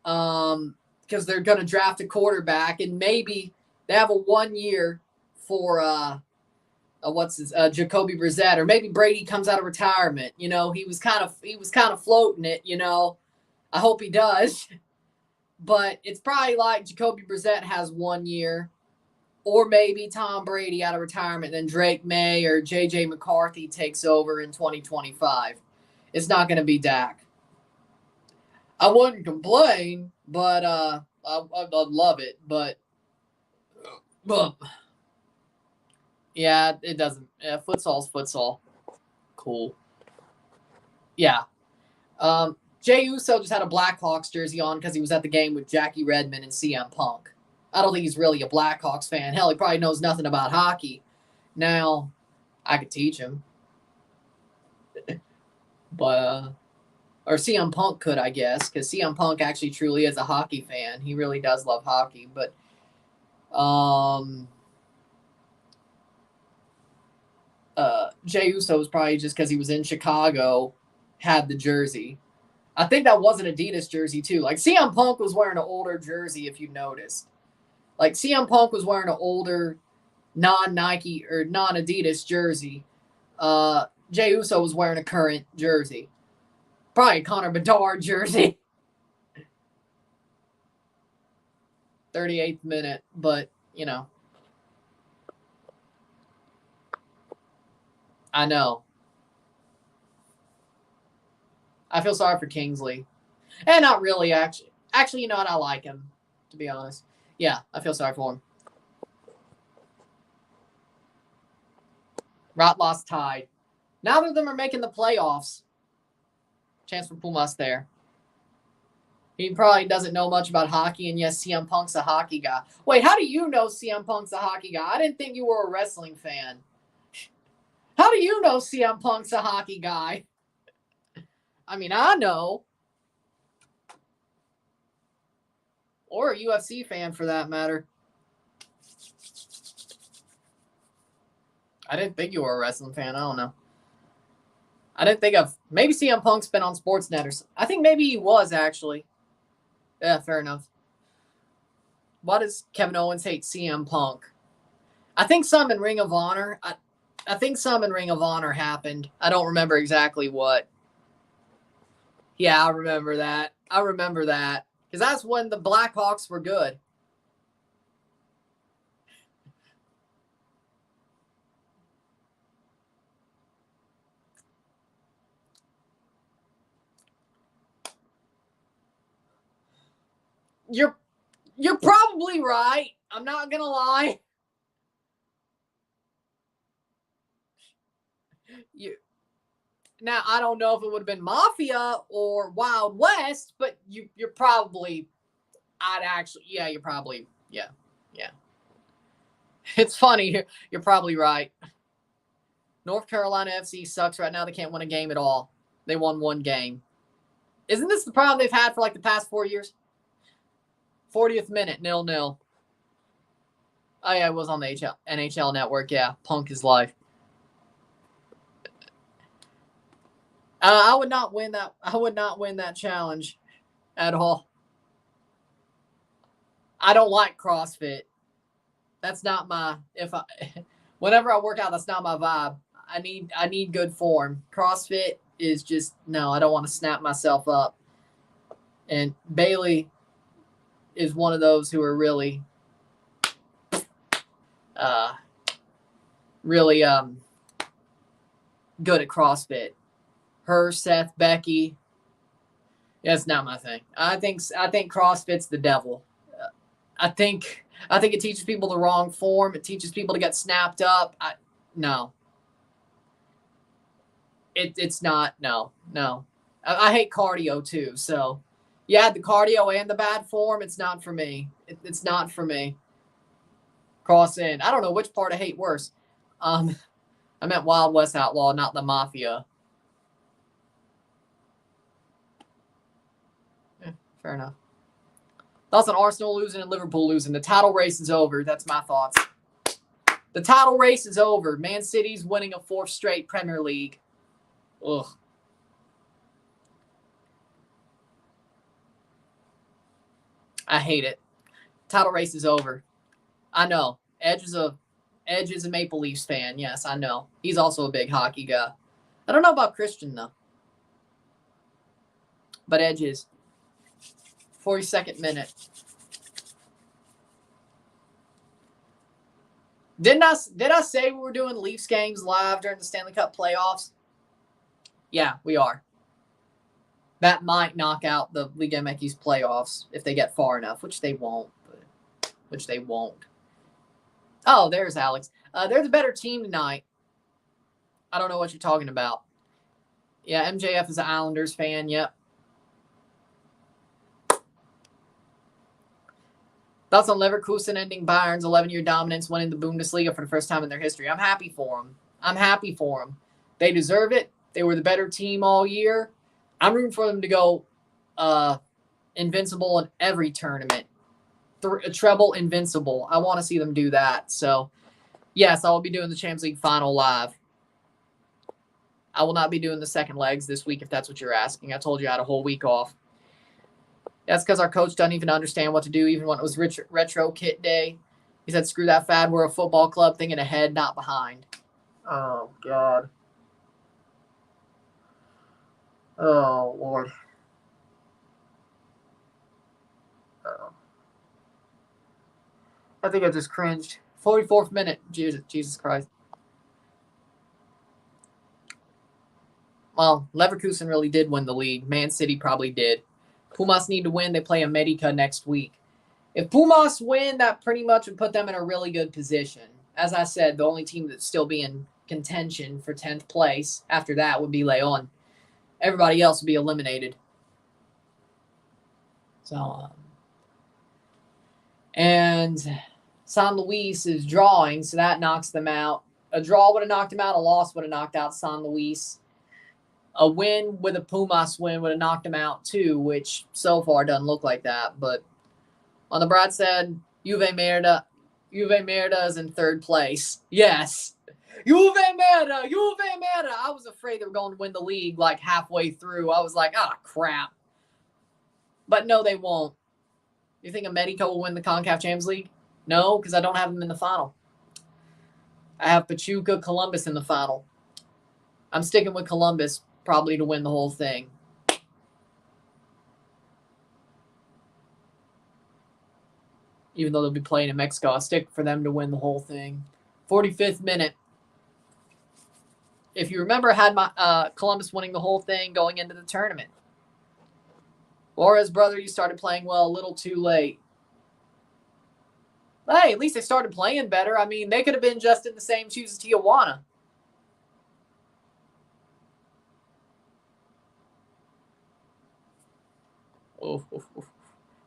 Because they're going to draft a quarterback, and maybe they have a 1 year for Jacoby Brissett, or maybe Brady comes out of retirement. You know, he was kind of floating it. You know, I hope he does, but it's probably like Jacoby Brissett has 1 year, or maybe Tom Brady out of retirement, then Drake May or JJ McCarthy takes over in 2025. It's not going to be Dak. I wouldn't complain, but I'd love it. But yeah, it doesn't. Yeah, futsal's futsal. Cool. Yeah. Jey Uso just had a Blackhawks jersey on because he was at the game with Jackie Redmond and CM Punk. I don't think he's really a Blackhawks fan. Hell, he probably knows nothing about hockey. Now, I could teach him. But, or CM Punk could, I guess, because CM Punk actually truly is a hockey fan. He really does love hockey. But, Jey Uso was probably just because he was in Chicago, had the jersey. I think that was an Adidas jersey, too. Like, CM Punk was wearing an older jersey, if you noticed. Like, CM Punk was wearing an older non-Nike or non-Adidas jersey. Jey Uso was wearing a current jersey. Probably a Connor Bedard jersey. 38th minute, but, you know. I know. I feel sorry for Kingsley. And not really, actually. Actually, you know what? I like him, to be honest. Yeah, I feel sorry for him. Rot lost tied. Neither of them are making the playoffs. Chance for Pumas there. He probably doesn't know much about hockey, and yes, CM Punk's a hockey guy. Wait, how do you know CM Punk's a hockey guy? I didn't think you were a wrestling fan. How do you know CM Punk's a hockey guy? I mean, I know. Or a UFC fan, for that matter. I didn't think you were a wrestling fan. I don't know. I didn't think of... Maybe CM Punk's been on Sportsnet or something. I think maybe he was, actually. Yeah, fair enough. Why does Kevin Owens hate CM Punk? I think some in Ring of Honor. I think some in Ring of Honor happened. I don't remember exactly what. Yeah, I remember that. Because that's when the Blackhawks were good. You're probably right. I'm not gonna lie. Now I don't know if it would have been Mafia or Wild West, but you're probably. You're probably. Yeah. It's funny. You're probably right. North Carolina FC sucks right now. They can't win a game at all. They won one game. Isn't this the problem they've had for like the past 4 years? 40th minute, 0-0. Oh, yeah, it was on the NHL Network. Yeah, punk is life. I would not win that. I would not win that challenge at all. I don't like CrossFit. That's not my. Whenever I work out, that's not my vibe. I need good form. CrossFit is just no. I don't want to snap myself up. And Bailey is one of those who are really good at CrossFit. Her, Seth, Becky. That's not my thing. I think CrossFit's the devil. I think it teaches people the wrong form. It teaches people to get snapped up. No. It's not. No. I hate cardio too. So, yeah, the cardio and the bad form. It's not for me. It's not for me. Cross in. I don't know which part I hate worse. I meant Wild West Outlaw, not the Mafia. Fair enough. Thoughts on Arsenal losing and Liverpool losing? The title race is over. That's my thoughts. The title race is over. Man City's winning a 4th straight Premier League. Ugh. I hate it. Title race is over. I know. Edge is a Maple Leafs fan. Yes, I know. He's also a big hockey guy. I don't know about Christian, though. But Edge is. 42nd minute. Did I say we were doing Leafs games live during the Stanley Cup playoffs? Yeah, we are. That might knock out the Liga MX playoffs if they get far enough, which they won't. Oh, there's Alex. They're the better team tonight. I don't know what you're talking about. Yeah, MJF is an Islanders fan. Yep. Thoughts on Leverkusen ending Bayern's 11-year dominance, winning the Bundesliga for the first time in their history? I'm happy for them. They deserve it. They were the better team all year. I'm rooting for them to go invincible in every tournament. A treble invincible. I want to see them do that. So, yes, I will be doing the Champions League final live. I will not be doing the second legs this week if that's what you're asking. I told you I had a whole week off. That's because our coach doesn't even understand what to do, even when it was retro kit day. He said, screw that fad. We're a football club thinking ahead, not behind. Oh, God. Oh, Lord. Uh-oh. I think I just cringed. 44th minute. Jesus Christ. Well, Leverkusen really did win the league. Man City probably did. Pumas need to win. They play America next week. If Pumas win, that pretty much would put them in a really good position. As I said, the only team that's still be in contention for 10th place after that would be León. Everybody else would be eliminated. So, and San Luis is drawing, so that knocks them out. A draw would have knocked them out. A loss would have knocked out San Luis. A win with a Pumas win would have knocked them out too, which so far doesn't look like that. But on the bright side, Juve Merda is in 3rd place. Yes. Juve Merda. I was afraid they were going to win the league like halfway through. I was like, crap. But no, they won't. You think America will win the CONCACAF Champions League? No, because I don't have them in the final. I have Pachuca, Columbus in the final. I'm sticking with Columbus probably to win the whole thing. Even though they'll be playing in Mexico, I'll stick for them to win the whole thing. 45th minute. If you remember, I had my Columbus winning the whole thing going into the tournament. Juarez, brother, you started playing well a little too late. Hey, at least they started playing better. I mean, they could have been just in the same shoes as Tijuana.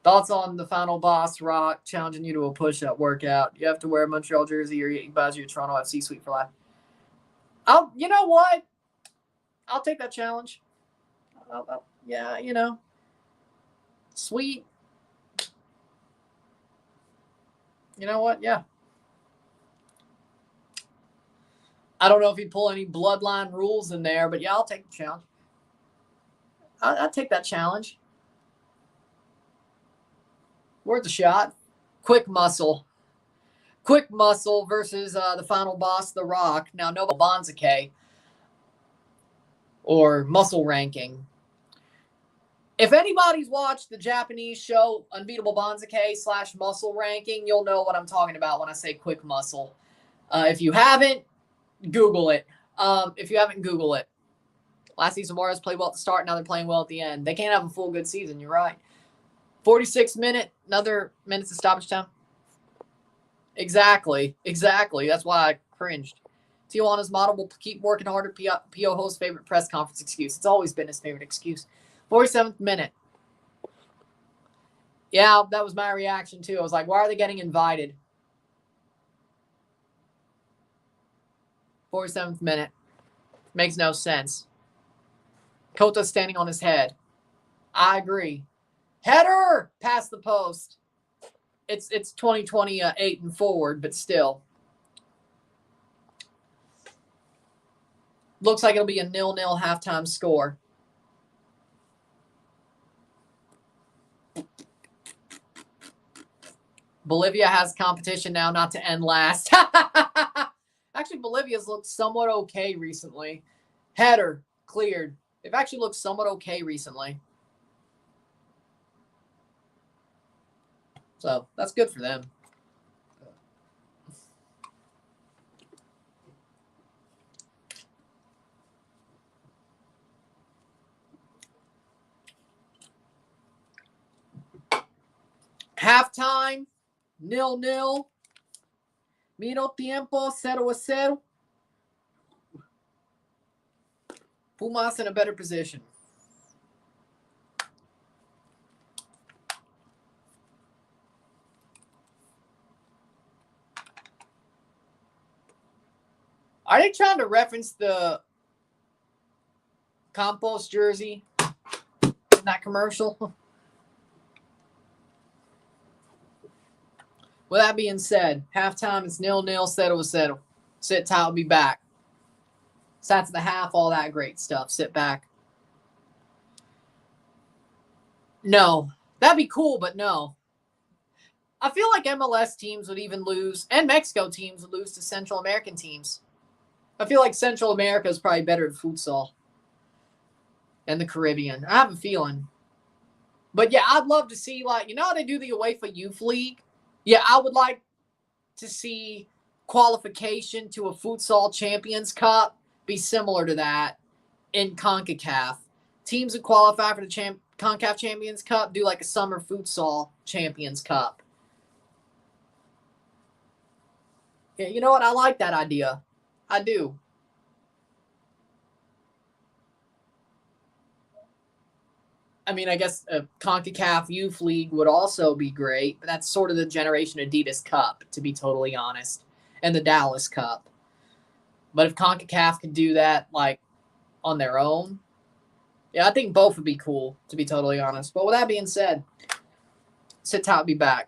Thoughts on the final boss, Rock, challenging you to a push-up workout. You have to wear a Montreal jersey or he buys you a Toronto FC suite for life. You know what? I'll take that challenge. Yeah, you know. Sweet. You know what? Yeah. I don't know if he'd pull any bloodline rules in there, but yeah, I'll take the challenge. I'll take that challenge. Worth a shot. Quick Muscle. Quick Muscle versus the final boss, The Rock. Now, no Bonzake or Muscle Ranking. If anybody's watched the Japanese show Unbeatable Bonzake / Muscle Ranking, you'll know what I'm talking about when I say Quick Muscle. If you haven't, Google it. If you haven't, Google it. Last season, Juarez played well at the start. Now they're playing well at the end. They can't have a full good season. You're right. 46 minute, another minutes of stoppage time. Exactly. That's why I cringed. Tijuana's model will keep working harder. Piojo's favorite press conference excuse. It's always been his favorite excuse. 47th minute. Yeah, that was my reaction too. I was like, why are they getting invited? 47th minute. Makes no sense. Kota's standing on his head. I agree. Header past the post. It's 2028 and forward, but still. Looks like it'll be a 0-0 halftime score. Bolivia has competition now not to end last. Actually, Bolivia's looked somewhat okay recently. Header cleared. They've actually looked somewhat okay recently. So that's good for them. Halftime, 0-0. Medio tiempo, 0-0. Pumas in a better position. Are they trying to reference the Campos jersey in that commercial? With that being said, halftime is 0-0, 0-0. Sit tight, we'll be back. Stats of the half, all that great stuff. Sit back. No. That'd be cool, but no. I feel like MLS teams would even lose, and Mexico teams would lose to Central American teams. I feel like Central America is probably better at futsal than the Caribbean. I have a feeling. But yeah, I'd love to see, like, you know how they do the UEFA Youth League? Yeah, I would like to see qualification to a futsal Champions Cup be similar to that in CONCACAF. Teams that qualify for the CONCACAF Champions Cup do like a summer futsal Champions Cup. Yeah, you know what? I like that idea. I do. I mean, I guess a CONCACAF Youth League would also be great, but that's sort of the Generation Adidas Cup, to be totally honest, and the Dallas Cup. But if CONCACAF could do that, like, on their own, yeah, I think both would be cool, to be totally honest. But with that being said, sit tight, be back.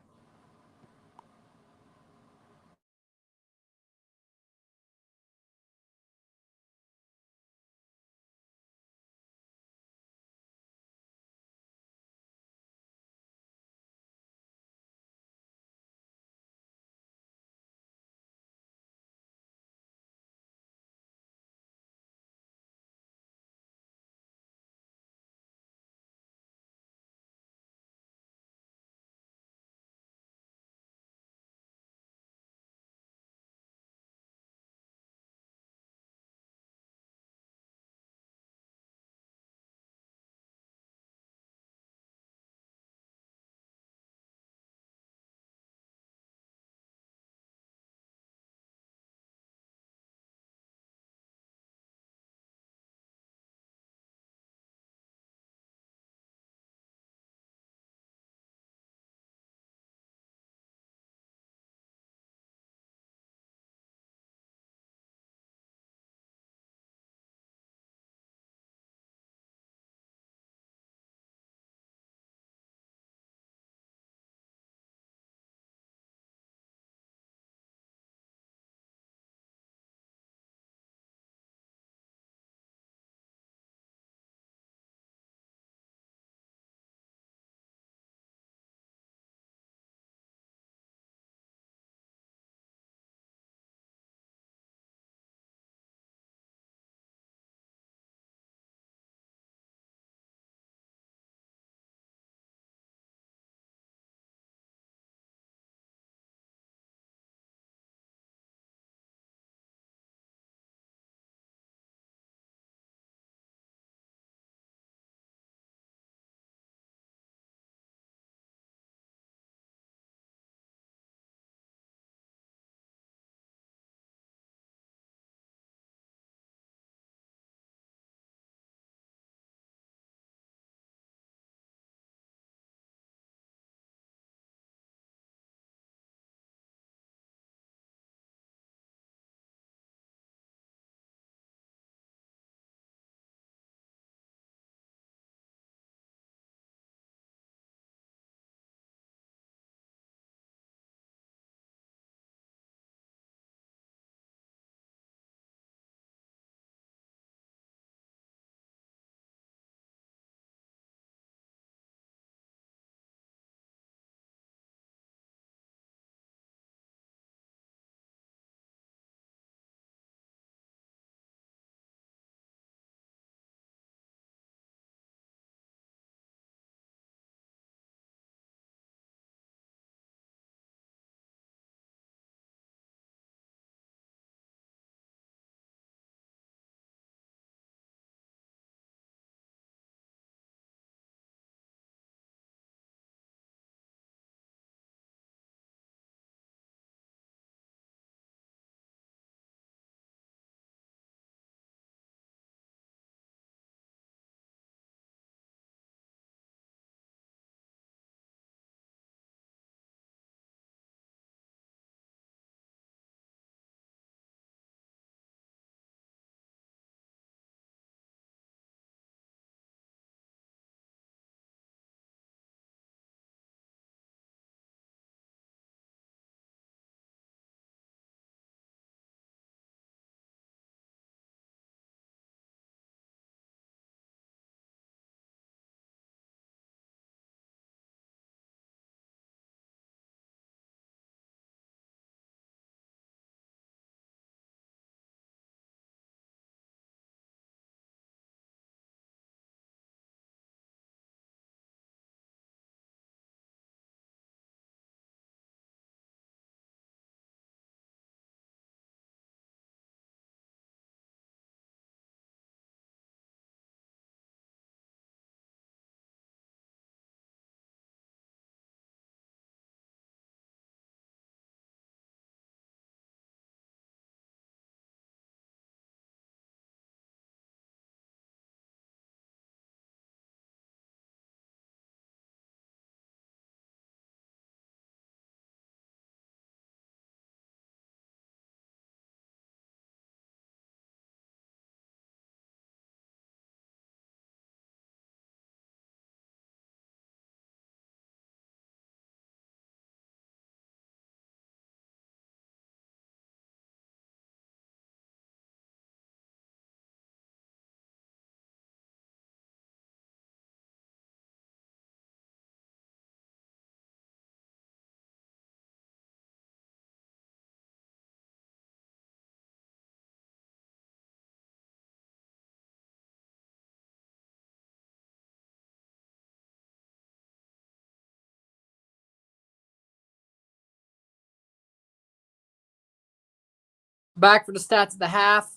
Back for the stats of the half.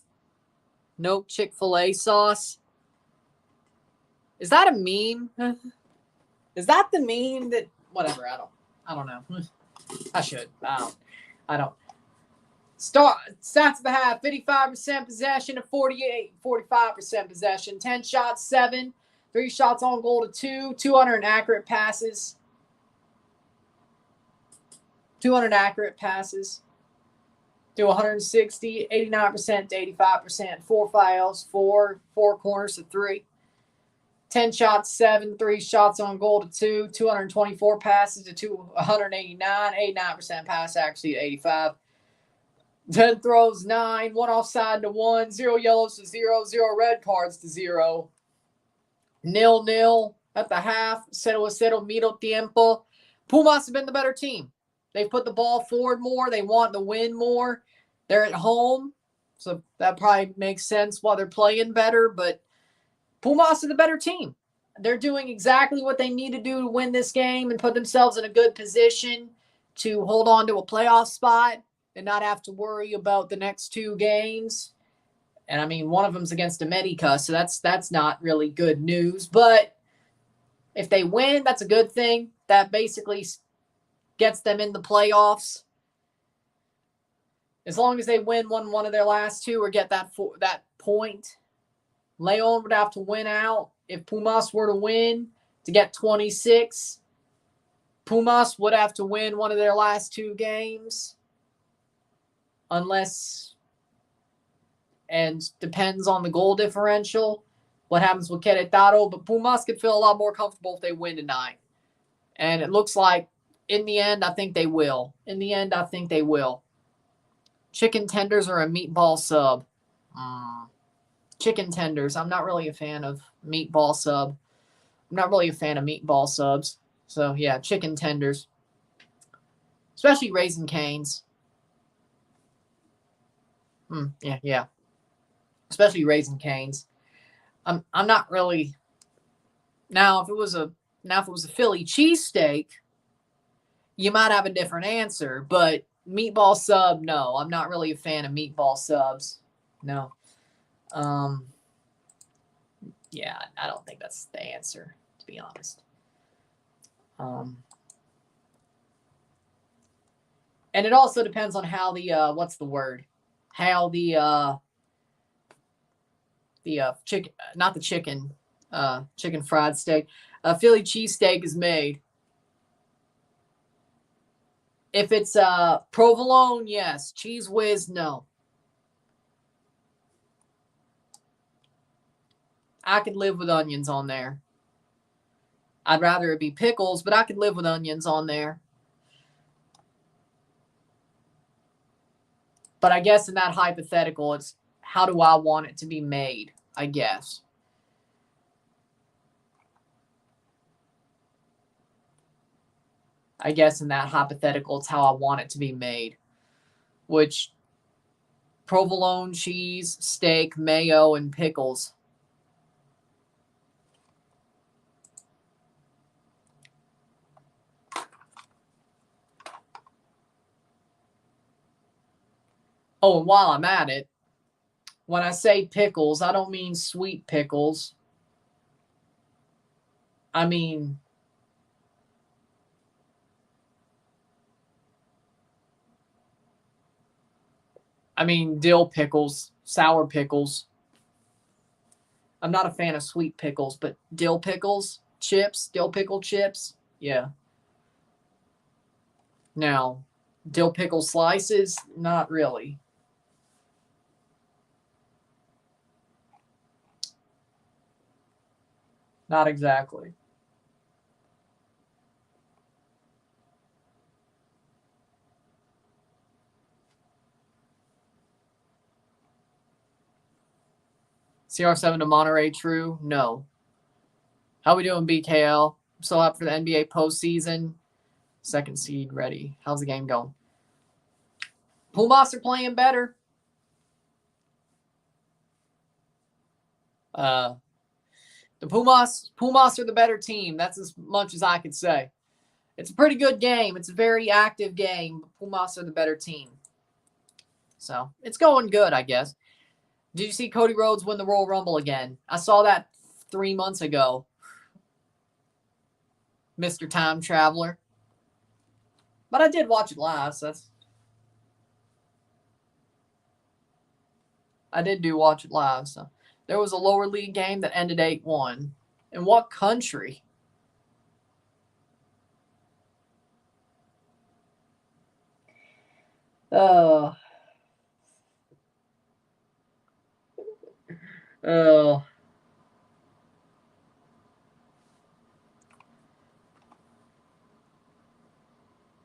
No Chick-fil-A sauce. Is that a meme? Is that the meme that... Whatever, I don't know. I should. I don't. Stats of the half, 55% possession to 45% possession. 10 shots, 7. 3 shots on goal to 2. 200 inaccurate passes. 200 accurate passes to 160, 89% to 85%. 4 fouls, 4 corners to 3. 10 shots, 7, 3 shots on goal to 2, 224 passes to 189, 89% pass accuracy to 85. 10 throws, 9, 1 offside to 1, 0 yellows to 0, 0 red cards to 0. 0-0 at the half, 0-0 medio tiempo. Pumas have been the better team. They've put the ball forward more. They want to win more. They're at home, so that probably makes sense why they're playing better, but Pumas are the better team. They're doing exactly what they need to do to win this game and put themselves in a good position to hold on to a playoff spot and not have to worry about the next 2 games. And, I mean, one of them's against America, so that's not really good news. But if they win, that's a good thing. That basically gets them in the playoffs. As long as they win one of their last 2 or get that point. León would have to win out. If Pumas were to win to get 26, Pumas would have to win one of their last 2 games. Unless, and depends on the goal differential, what happens with Querétaro. But Pumas could feel a lot more comfortable if they win tonight. And it looks like, in the end, I think they will. Chicken tenders or a meatball sub? Chicken tenders. I'm not really a fan of meatball sub. I'm not really a fan of meatball subs. So, yeah, chicken tenders. Especially Raisin Canes. Yeah. Especially Raisin Canes. I'm not really... Now, if it was a Philly cheesesteak, you might have a different answer. But meatball sub, no. I'm not really a fan of meatball subs. No. Yeah, I don't think that's the answer, to be honest. And it also depends on how the what's the word? How the chicken, not the chicken, chicken fried steak, Philly cheesesteak is made. If it's provolone, yes. Cheese whiz, no. I could live with onions on there. I'd rather it be pickles, but I could live with onions on there. But I guess in that hypothetical, it's how do I want it to be made, I guess. I guess in that hypothetical, it's how I want it to be made. Which, provolone, cheese, steak, mayo, and pickles. Oh, and while I'm at it, when I say pickles, I don't mean sweet pickles. I mean dill pickles, sour pickles. I'm not a fan of sweet pickles, but dill pickles, chips, dill pickle chips, yeah. Now, dill pickle slices, not really. Not exactly. CR7 to Monterey, true? No. How we doing, BKL? Still up for the NBA postseason. Second seed ready. How's the game going? Pumas are playing better. The Pumas are the better team. That's as much as I could say. It's a pretty good game. It's a very active game. Pumas are the better team. So it's going good, I guess. Did you see Cody Rhodes win the Royal Rumble again? I saw that 3 months ago. Mr. Time Traveler. But I did watch it live, so I did watch it live, so. There was a lower league game that ended 8-1. In what country? Oh. Oh.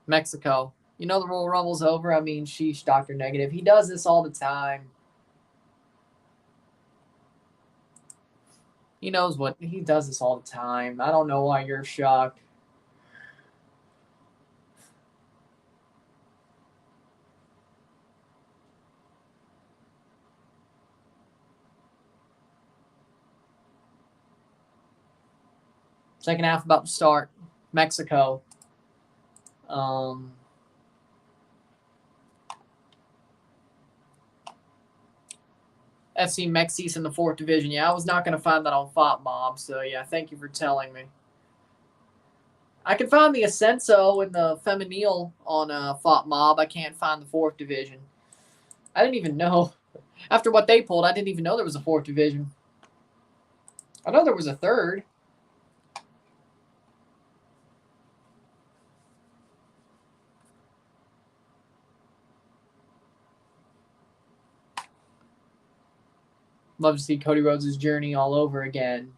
Mexico. You know the Royal Rumble's over? I mean, sheesh, Dr. Negative. He does this all the time. He knows what he does this all the time. I don't know why you're shocked. Second half about to start. Mexico. FC Mexis in the 4th division. Yeah, I was not going to find that on FOTMob, so yeah, thank you for telling me. I can find the Ascenso and the Femenil on FOTMob. I can't find the 4th division. I didn't even know. After what they pulled, I didn't even know there was a 4th division. I know there was a 3rd. Love to see Cody Rhodes' journey all over again.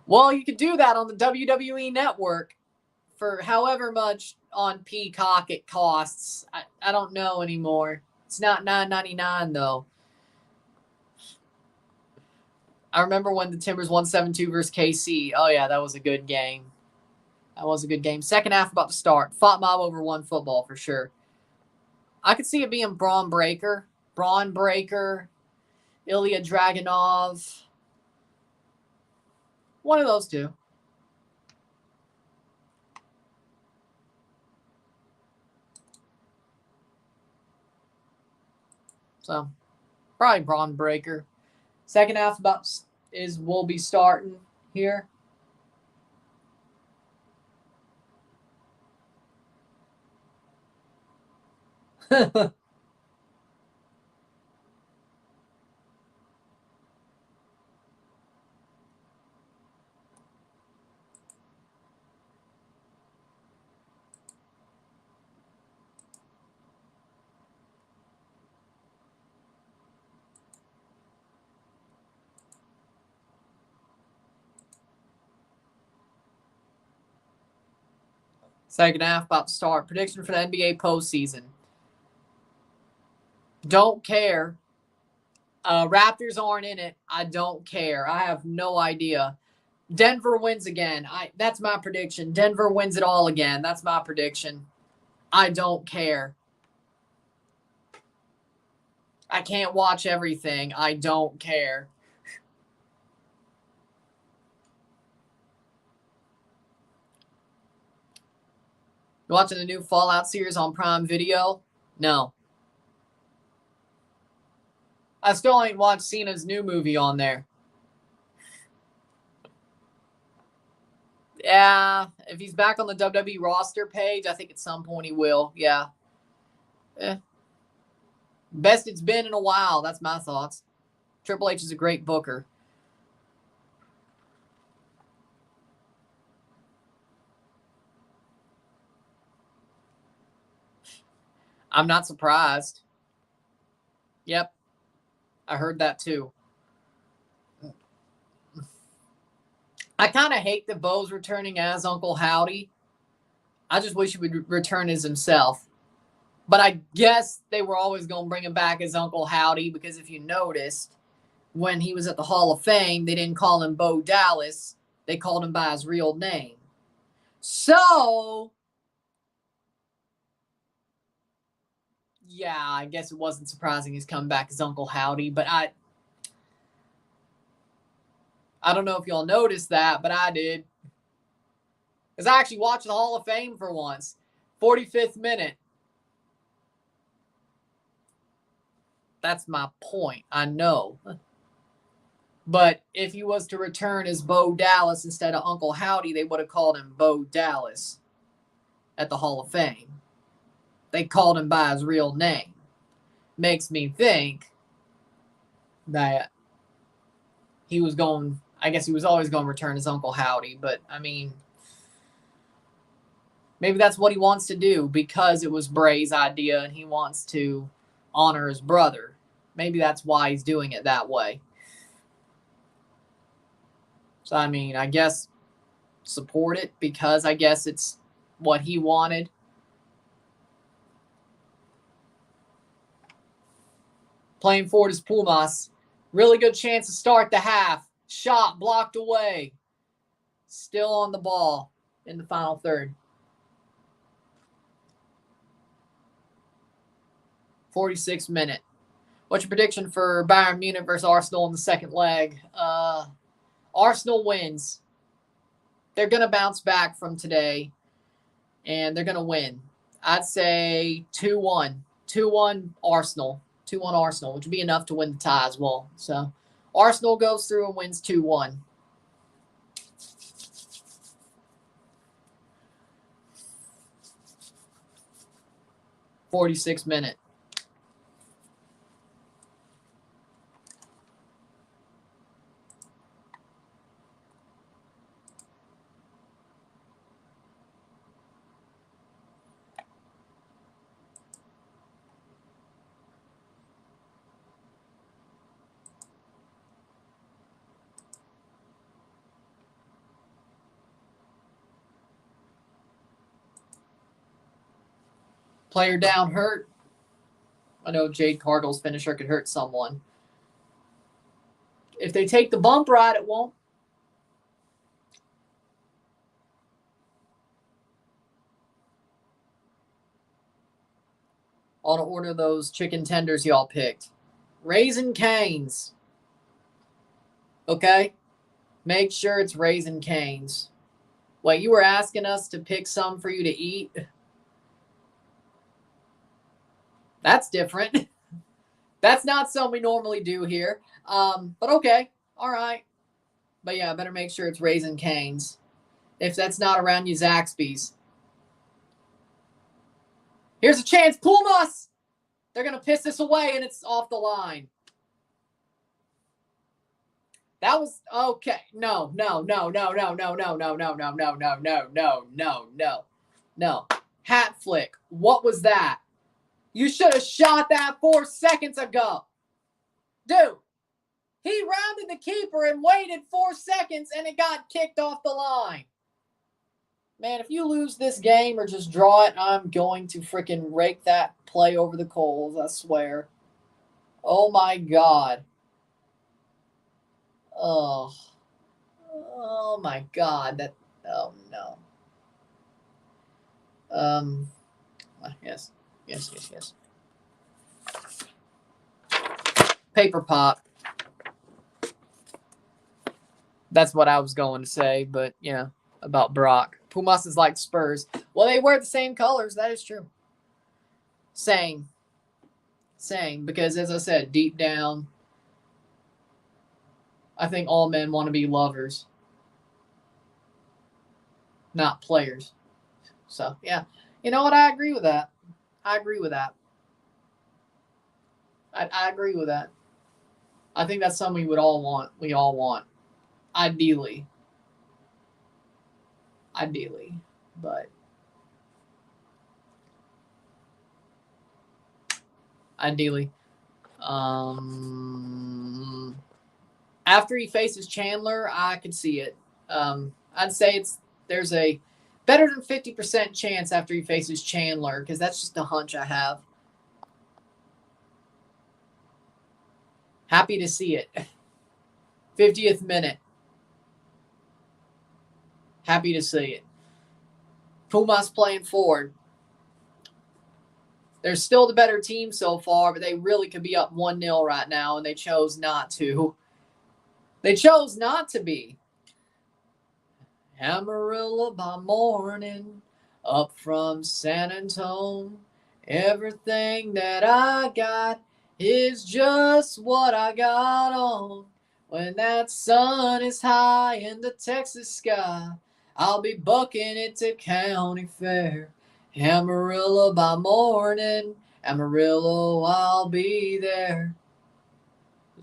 Well, you could do that on the WWE Network for however much on Peacock it costs. I don't know anymore. It's not $9.99 though. I remember when the Timbers won 7-2 versus KC. Oh yeah, that was a good game. That was a good game. Second half about to start. FOTMob over one football for sure. I could see it being Braun Breaker, Ilya Dragunov. One of those two. So, probably Braun Breaker. Second half will be starting here. Second half about to start. Prediction for the NBA postseason. Don't care. Raptors aren't in it. I don't care. I have no idea. Denver wins again. That's my prediction. Denver wins it all again. That's my prediction. I don't care. I can't watch everything. I don't care. You watching the new Fallout series on Prime Video? No. I still ain't watched Cena's new movie on there. Yeah, if he's back on the WWE roster page, I think at some point he will. Yeah. Best it's been in a while. That's my thoughts. Triple H is a great booker. I'm not surprised. Yep. I heard that too. I kind of hate that Bo's returning as Uncle Howdy. I just wish he would return as himself. But I guess they were always going to bring him back as Uncle Howdy because if you noticed, when he was at the Hall of Fame, they didn't call him Bo Dallas. They called him by his real name. So, yeah, I guess it wasn't surprising he's come back as Uncle Howdy. But I don't know if y'all noticed that, but I did. Because I actually watched the Hall of Fame for once. 45th minute. That's my point. I know. But if he was to return as Bo Dallas instead of Uncle Howdy, they would have called him Bo Dallas at the Hall of Fame. They called him by his real name. Makes me think that he was going, I guess he was always going to return as Uncle Howdy, but I mean, maybe that's what he wants to do because it was Bray's idea and he wants to honor his brother. Maybe that's why he's doing it that way. So, I mean, I guess support it because I guess it's what he wanted. Playing forward is Pumas. Really good chance to start the half. Shot blocked away. Still on the ball in the final third. 46th minute. What's your prediction for Bayern Munich versus Arsenal in the second leg? Arsenal wins. They're going to bounce back from today, and they're going to win. I'd say 2-1. 2-1 Arsenal. 2-1 Arsenal, which would be enough to win the tie as well. So Arsenal goes through and wins 2-1. '46th minute. Player down hurt. I know Jade Cargill's finisher could hurt someone. If they take the bump ride, it won't. I'll order those chicken tenders y'all picked. Raisin Cane's. Okay? Make sure it's Raisin Cane's. Wait, you were asking us to pick some for you to eat? That's different. That's not something we normally do here. But okay. All right. But yeah, better make sure it's Raisin Cane's. If that's not around you, Zaxby's. Here's a chance. Pumas! They're going to piss this away, and it's off the line. That was okay. No. Hat flick. What was that? You should have shot that 4 seconds ago. Dude, he rounded the keeper and waited 4 seconds, and it got kicked off the line. Man, if you lose this game or just draw it, I'm going to freaking rake that play over the coals, I swear. Oh, my God. Oh, my God. Oh, no. Yes. Paper pop. That's what I was going to say, but, about Brock. Pumas is like Spurs. Well, they wear the same colors. That is true. Same. Because, as I said, deep down, I think all men want to be lovers, not players. So, yeah. You know what? I agree with that. I agree with that. I think that's something we all want. Ideally. But ideally. After he faces Chandler, I could see it. I'd say there's a better than 50% chance after he faces Chandler, because that's just a hunch I have. Happy to see it. 50th minute. Happy to see it. Pumas playing forward. They're still the better team so far, but they really could be up 1-0 right now, and they chose not to. They chose not to be. Amarillo by morning, up from San Antone. Everything that I got is just what I got on. When that sun is high in the Texas sky, I'll be bucking it to county fair. Amarillo by morning, Amarillo, I'll be there.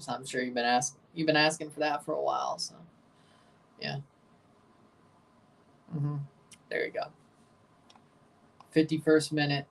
I'm sure you've been asking for that for a while, so yeah. There you go. 51st minute.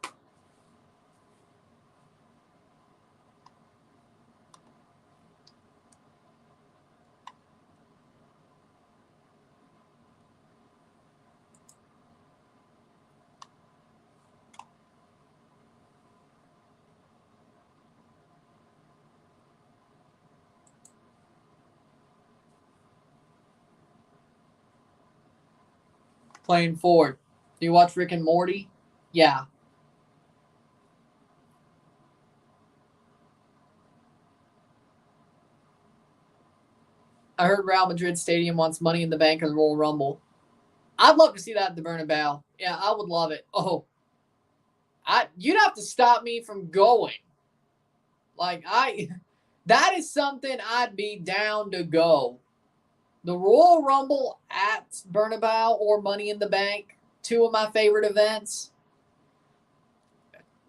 Playing forward. Do you watch Rick and Morty? Yeah. I heard Real Madrid Stadium wants Money in the Bank or the Royal Rumble. I'd love to see that at the Bernabeu. Yeah, I would love it. Oh, you'd have to stop me from going. That is something I'd be down to go. The Royal Rumble at Bernabeu or Money in the Bank, two of my favorite events,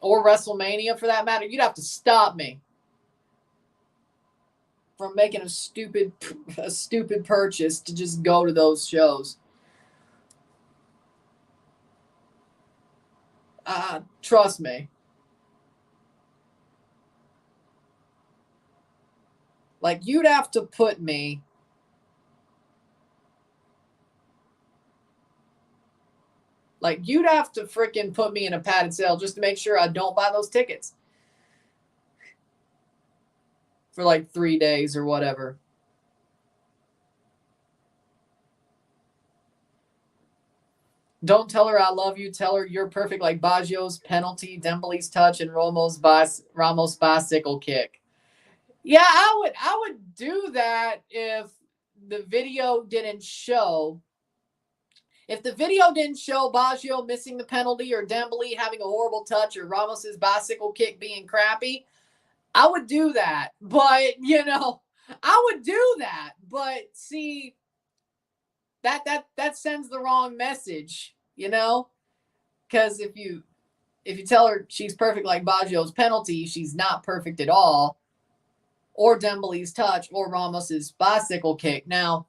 or WrestleMania for that matter. You'd have to stop me from making a stupid purchase to just go to those shows. Trust me. Like, you'd have to put me you'd have to freaking put me in a padded cell just to make sure I don't buy those tickets for like 3 days or whatever. Don't tell her I love you. Tell her you're perfect, like Baggio's penalty, Dembele's touch, and Ramos' bicycle kick. Yeah, I would do that if the video didn't show. If the video didn't show Baggio missing the penalty or Dembele having a horrible touch or Ramos' bicycle kick being crappy, I would do that. But, I would do that. But see, that sends the wrong message, Because if you tell her she's perfect like Baggio's penalty, she's not perfect at all. Or Dembele's touch or Ramos's bicycle kick. Now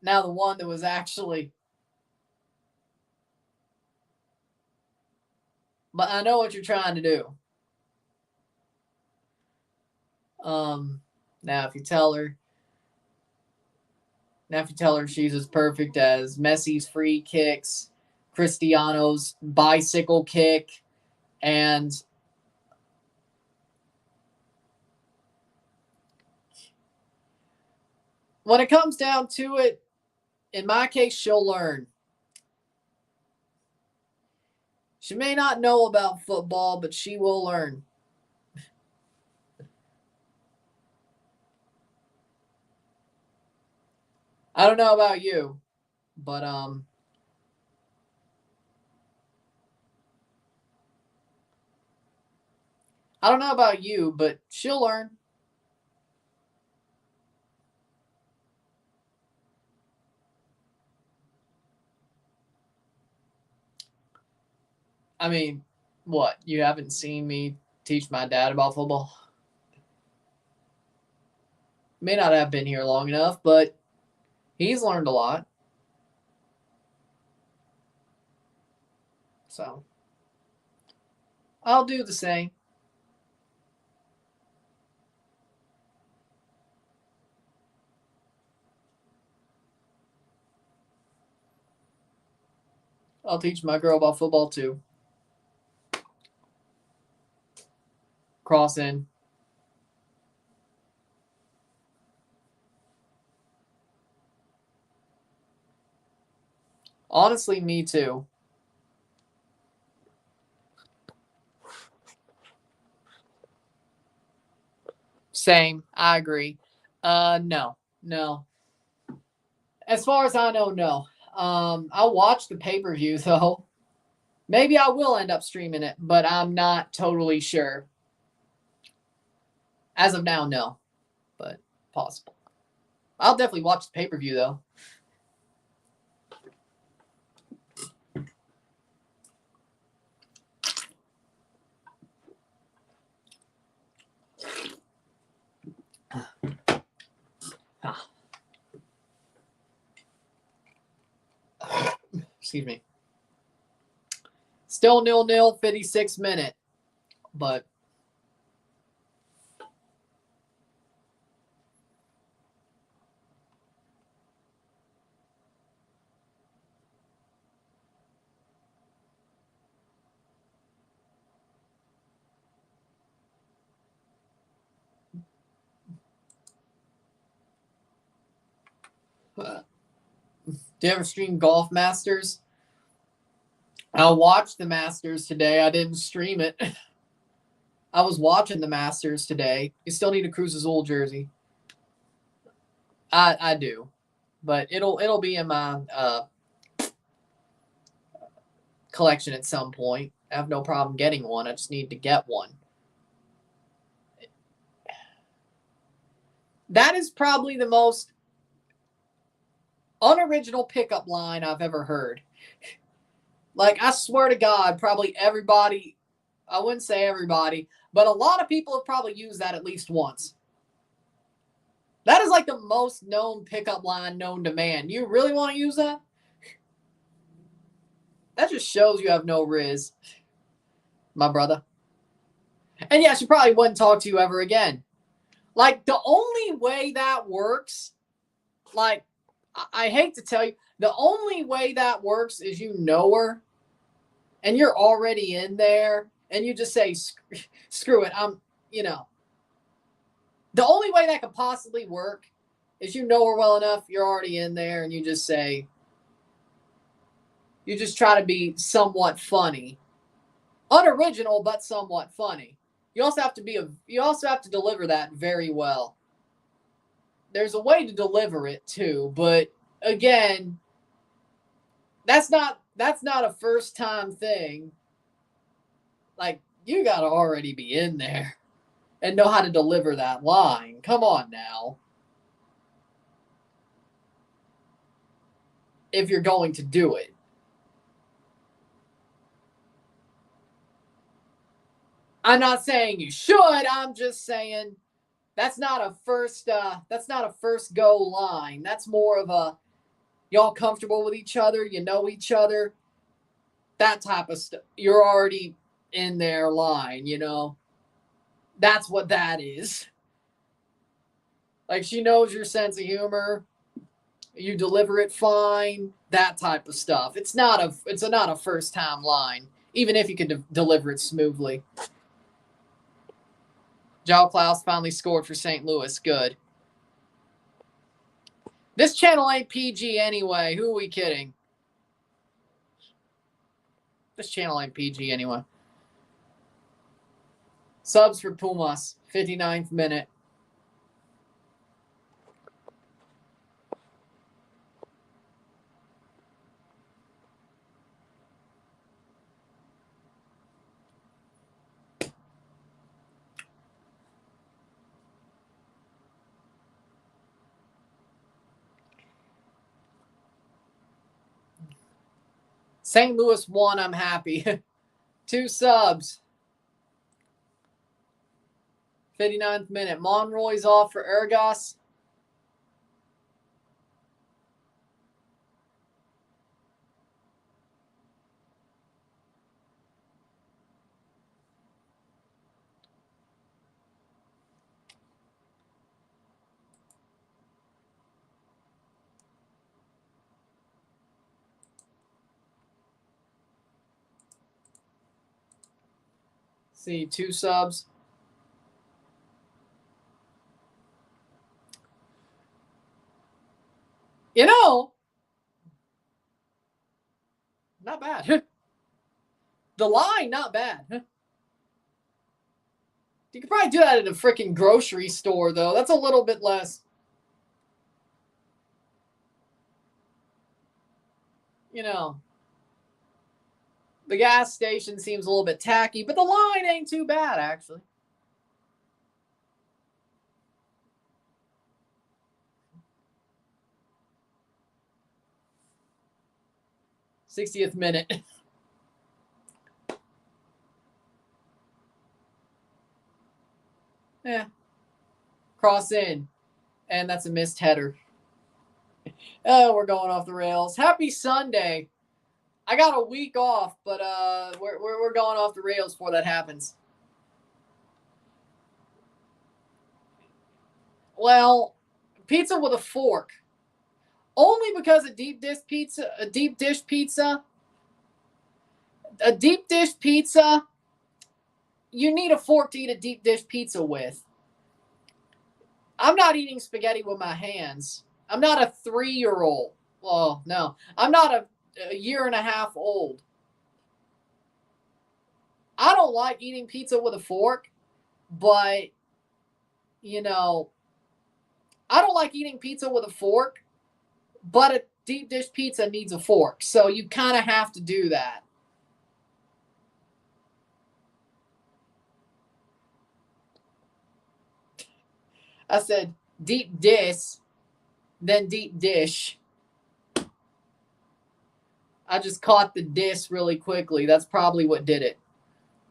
now the one that was actually. But I know what you're trying to do. Now if you tell her she's as perfect as Messi's free kicks, Cristiano's bicycle kick, and when it comes down to it, in my case, she'll learn. She may not know about football, but she will learn. I don't know about you, but I don't know about you, but she'll learn. I mean, what? You haven't seen me teach my dad about football? May not have been here long enough, but he's learned a lot. So, I'll do the same. I'll teach my girl about football too. Cross in. Honestly, me too. Same. I agree. No. As far as I know, no. I'll watch the pay-per-view, though. Maybe I will end up streaming it, but I'm not totally sure. As of now, no. But possible. I'll definitely watch the pay-per-view, though. Excuse me. Still 0-0, 56 minute. But do you ever stream Golf Masters? I watched the Masters today. I didn't stream it. I was watching the Masters today. You still need a Cruz Azul jersey. I do, but it'll be in my collection at some point. I have no problem getting one. I just need to get one. That is probably the most unoriginal pickup line I've ever heard. Like, I swear to God, probably everybody, I wouldn't say everybody, but a lot of people have probably used that at least once. That is like the most known pickup line known to man. You really want to use that? That just shows you have no riz, my brother. And yeah, she probably wouldn't talk to you ever again. Like, the only way that works, like, I hate to tell you, the only way that works is you know her and you're already in there and you just say, screw it, the only way that could possibly work is you know her well enough, you're already in there, and you just say, you just try to be somewhat funny. Unoriginal, but somewhat funny. You also have to deliver that very well. There's a way to deliver it too, but again, that's not a first time thing. Like, you gotta already be in there and know how to deliver that line. Come on now. If you're going to do it. I'm not saying you should. I'm just saying that's not a first go line. That's more of a y'all comfortable with each other, you know each other. That type of stuff. You're already in their line, you know. That's what that is. Like, she knows your sense of humor. You deliver it fine. That type of stuff. It's not a first time line, even if you can deliver it smoothly. João Klaus finally scored for St. Louis. Good. This channel ain't PG anyway. Who are we kidding? This channel ain't PG anyway. Subs for Pumas. 59th minute. St. Louis won. I'm happy. 2 subs. 59th minute. Monroy's off for Ergas. See, 2 subs. You know, not bad. The line, not bad. You could probably do that at a freaking grocery store, though. That's a little bit less. you know, the gas station seems a little bit tacky, but the line ain't too bad, actually. '60th minute. Yeah. Cross in. And that's a missed header. Oh, we're going off the rails. Happy Sunday. I got a week off, but we're going off the rails before that happens. Well, pizza with a fork. Only because a deep dish pizza, you need a fork to eat a deep dish pizza with. I'm not eating spaghetti with my hands. I'm not a 3-year-old. Well, no. I'm not a year and a half old. I don't like eating pizza with a fork, but, you know, I don't like eating pizza with a fork, but a deep dish pizza needs a fork. So you kind of have to do that. I said deep dish, then deep dish. I just caught the dish really quickly. That's probably what did it.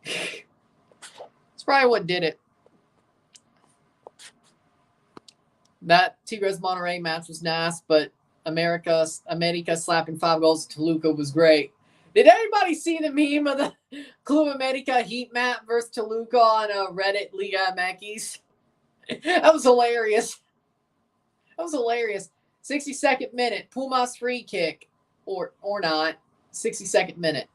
It's probably what did it. That Tigres Monterrey match was nice, but America slapping 5 goals to Toluca was great. Did everybody see the meme of the Club America heat map versus Toluca on Reddit Liga MX? That was hilarious. 62nd minute, Pumas free kick, or not. 62nd minute.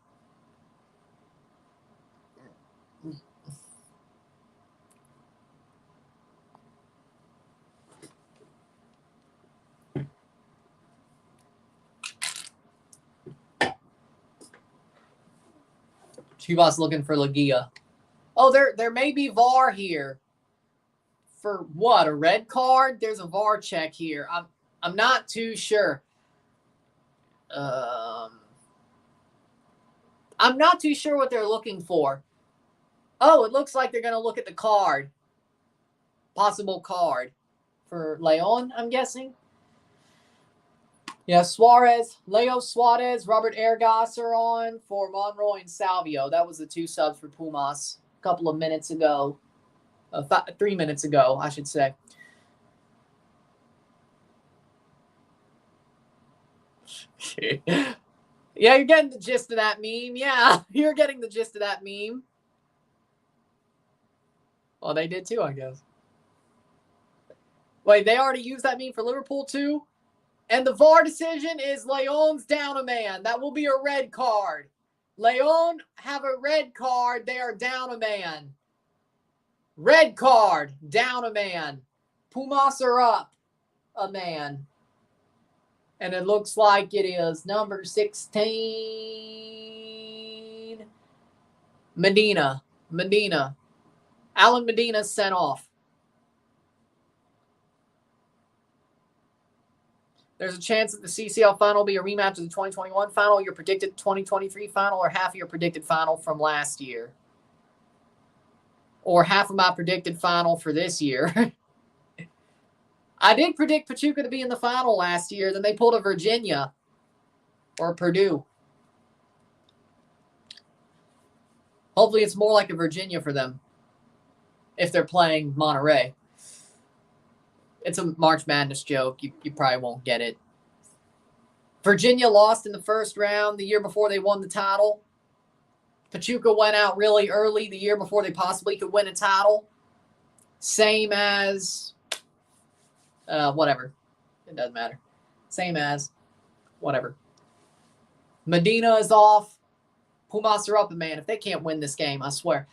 Chivas looking for Liga. Oh, there may be VAR here. For what? A red card? There's a VAR check here. I'm not too sure. I'm not too sure what they're looking for. Oh, it looks like they're going to look at the card. Possible card for León, I'm guessing. Yeah, Leo Suarez, Robert Ergas are on for Monroy and Salvio. That was the 2 subs for Pumas a couple of minutes ago. 3 minutes ago, I should say. Yeah, you're getting the gist of that meme. Yeah, you're getting the gist of that meme. Well, they did too, I guess. Wait, they already used that meme for Liverpool too? And the VAR decision is León's down a man. That will be a red card. León have a red card. They are down a man. Red card, down a man. Pumas are up a man. And it looks like it is number 16. Medina. Alan Medina sent off. There's a chance that the CCL final will be a rematch of the 2021 final, your predicted 2023 final, or half of your predicted final from last year. Or half of my predicted final for this year. I did predict Pachuca to be in the final last year. Then they pulled a Virginia or Purdue. Hopefully it's more like a Virginia for them if they're playing Monterrey. It's a March Madness joke. You probably won't get it. Virginia lost in the first round the year before they won the title. Pachuca went out really early the year before they possibly could win a title. Same as... whatever. It doesn't matter. Same as... whatever. Medina is off. Pumas are up a man. If they can't win this game, I swear.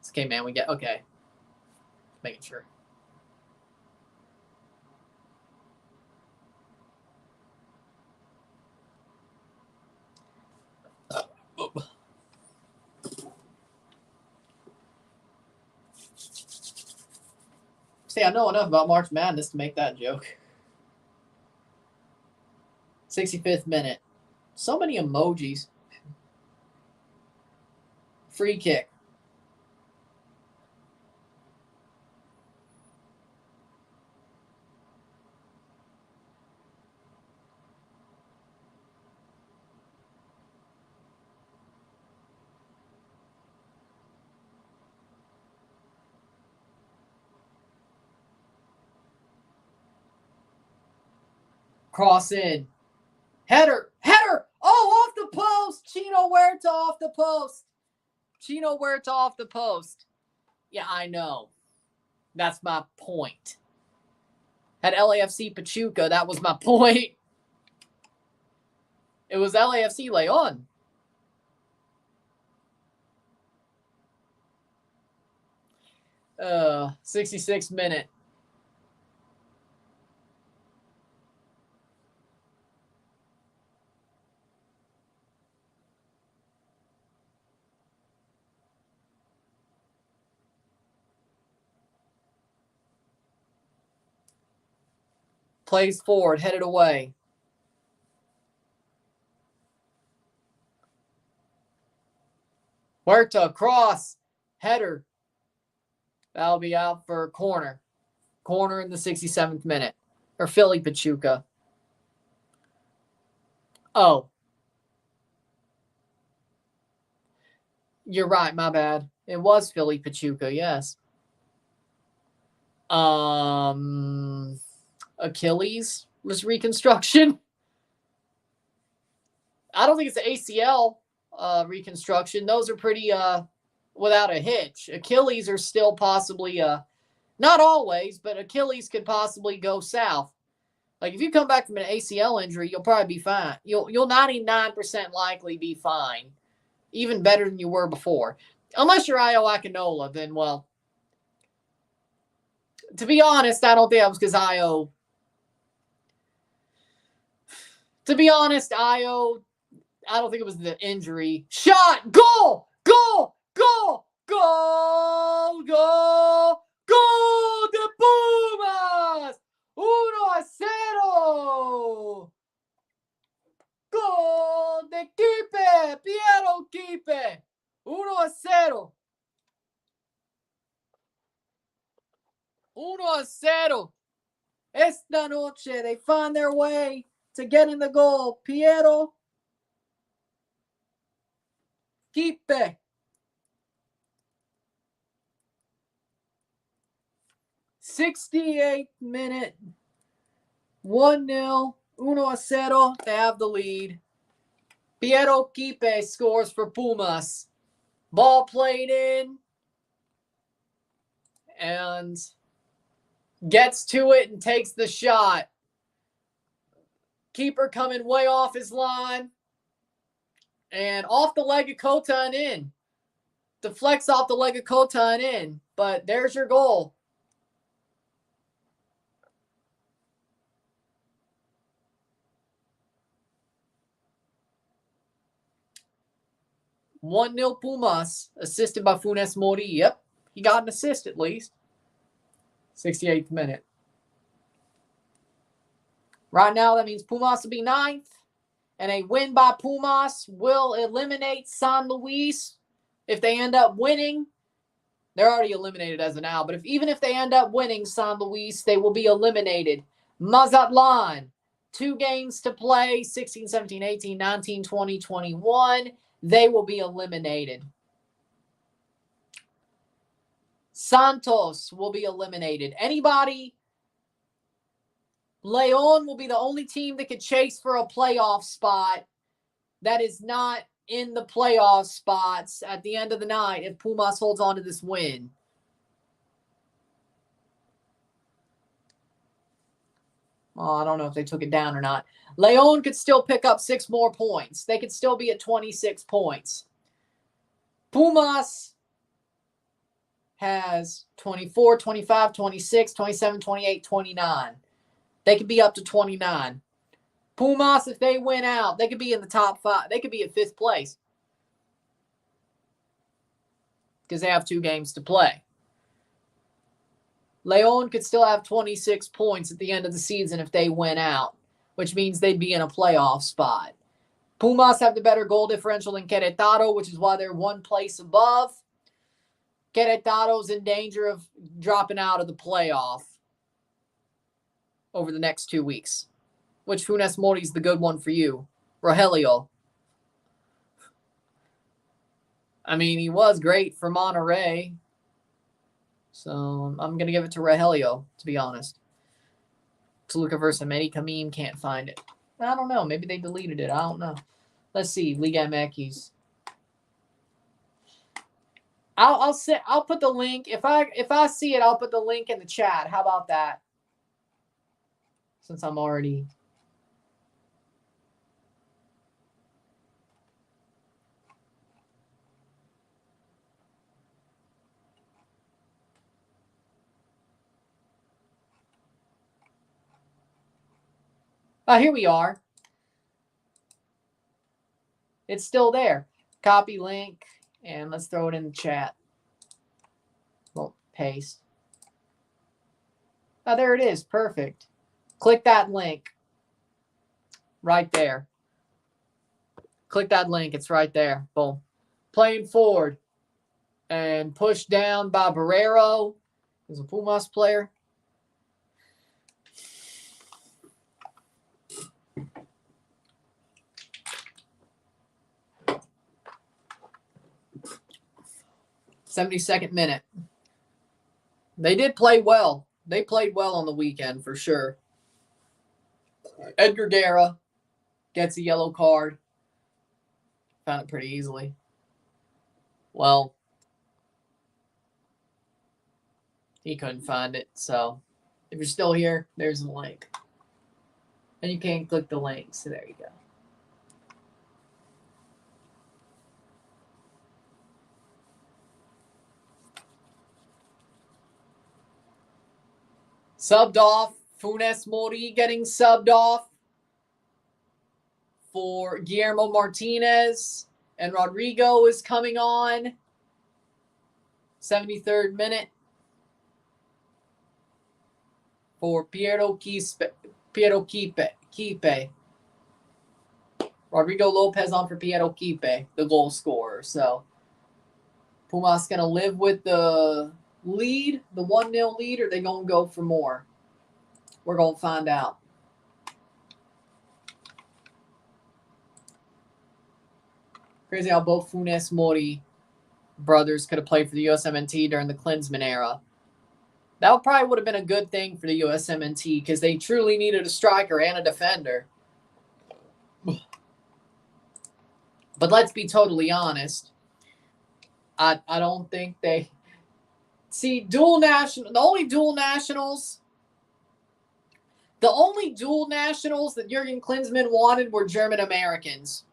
Okay, man, we get... okay. Making sure. See, I know enough about March Madness to make that joke. 65th minute. So many emojis. Free kick. Cross in. Header. Header. Oh, off the post. Chino Huerta off the post. Chino Huerta off the post. Yeah, I know. That's my point. Had LAFC Pachuca, that was my point. It was LAFC León. Uh, 66th minute. Plays forward, headed away. Huerta, cross, header. That'll be out for corner. Corner in the 67th minute. Or Philly Pachuca. Oh. You're right, my bad. It was Philly Pachuca, yes. Achilles was reconstruction. I don't think it's the ACL reconstruction. Those are pretty without a hitch. Achilles are still possibly not always, but Achilles could possibly go south. Like if you come back from an ACL injury, you'll probably be fine. You'll 99% likely be fine. Even better than you were before. Unless you're Io Akinola, then well. To be honest, I don't think that was because Io. To be honest, Io, I don't think it was the injury. Shot! Goal! Goal! Goal! Goal! Goal! Goal de Pumas! 1-0! Goal de Kipe! Piero Kipe! 1-0! 1-0! Esta noche they find their way to get in the goal. Piero Kipe. 68th minute. 1-0. 1-0. They have the lead. Piero Kipe scores for Pumas. Ball played in. And gets to it and takes the shot. Keeper coming way off his line. And off the leg of Kota and in. Deflects off the leg of Kota and in. But there's your goal. (1-0) Pumas, assisted by Funes Mori. Yep, he got an assist at least. 68th minute. Right now, that means Pumas will be 9th. And a win by Pumas will eliminate San Luis. If they end up winning, they're already eliminated as of now. But even if they end up winning San Luis, they will be eliminated. Mazatlan, 2 games to play, 16, 17, 18, 19, 20, 21. They will be eliminated. Santos will be eliminated. Anybody, León will be the only team that could chase for a playoff spot that is not in the playoff spots at the end of the night if Pumas holds on to this win. Oh, I don't know if they took it down or not. León could still pick up 6 more points. They could still be at 26 points. Pumas has 24, 25, 26, 27, 28, 29. They could be up to 29. Pumas, if they win out, they could be in the top 5. They could be at 5th place. Because they have 2 games to play. León could still have 26 points at the end of the season if they win out, which means they'd be in a playoff spot. Pumas have the better goal differential than Querétaro, which is why they're one place above. Querétaro's in danger of dropping out of the playoff over the next 2 weeks. Which Funes Mori's the good one for you? Rogelio. I mean, he was great for Monterrey. So I'm going to give it to Rogelio, to be honest. Toluca versus Medi Camim, can't find it. I don't know. Maybe they deleted it. I don't know. Let's see. Liga MX. I'll put the link. If I see it, I'll put the link in the chat. How about that? Since I'm already... Oh, here we are. It's still there. Copy link, and let's throw it in the chat. Well, paste. Oh, there it is. Perfect. Click that link. Right there. Click that link. It's right there. Boom. Playing forward. And pushed down by Barrero. He's a Pumas player. '72nd minute. They did play well. They played well on the weekend for sure. Edgar Guerra gets a yellow card. Found it pretty easily. Well, he couldn't find it. So if you're still here, there's the link. And you can click the link. So there you go. Subbed off. Funes Mori getting subbed off for Guillermo Martinez. And Rodrigo is coming on. 73rd minute. For Piero Kipe. Rodrigo Lopez on for Piero Kipe, the goal scorer. So Pumas going to live with the lead, the 1-0 lead, or they going to go for more? We're going to find out. Crazy how both Funes Mori brothers could have played for the USMNT during the Klinsmann era. That probably would have been a good thing for the USMNT because they truly needed a striker and a defender. But let's be totally honest. I don't think they... See, the only dual nationals that Jurgen Klinsmann wanted were German Americans.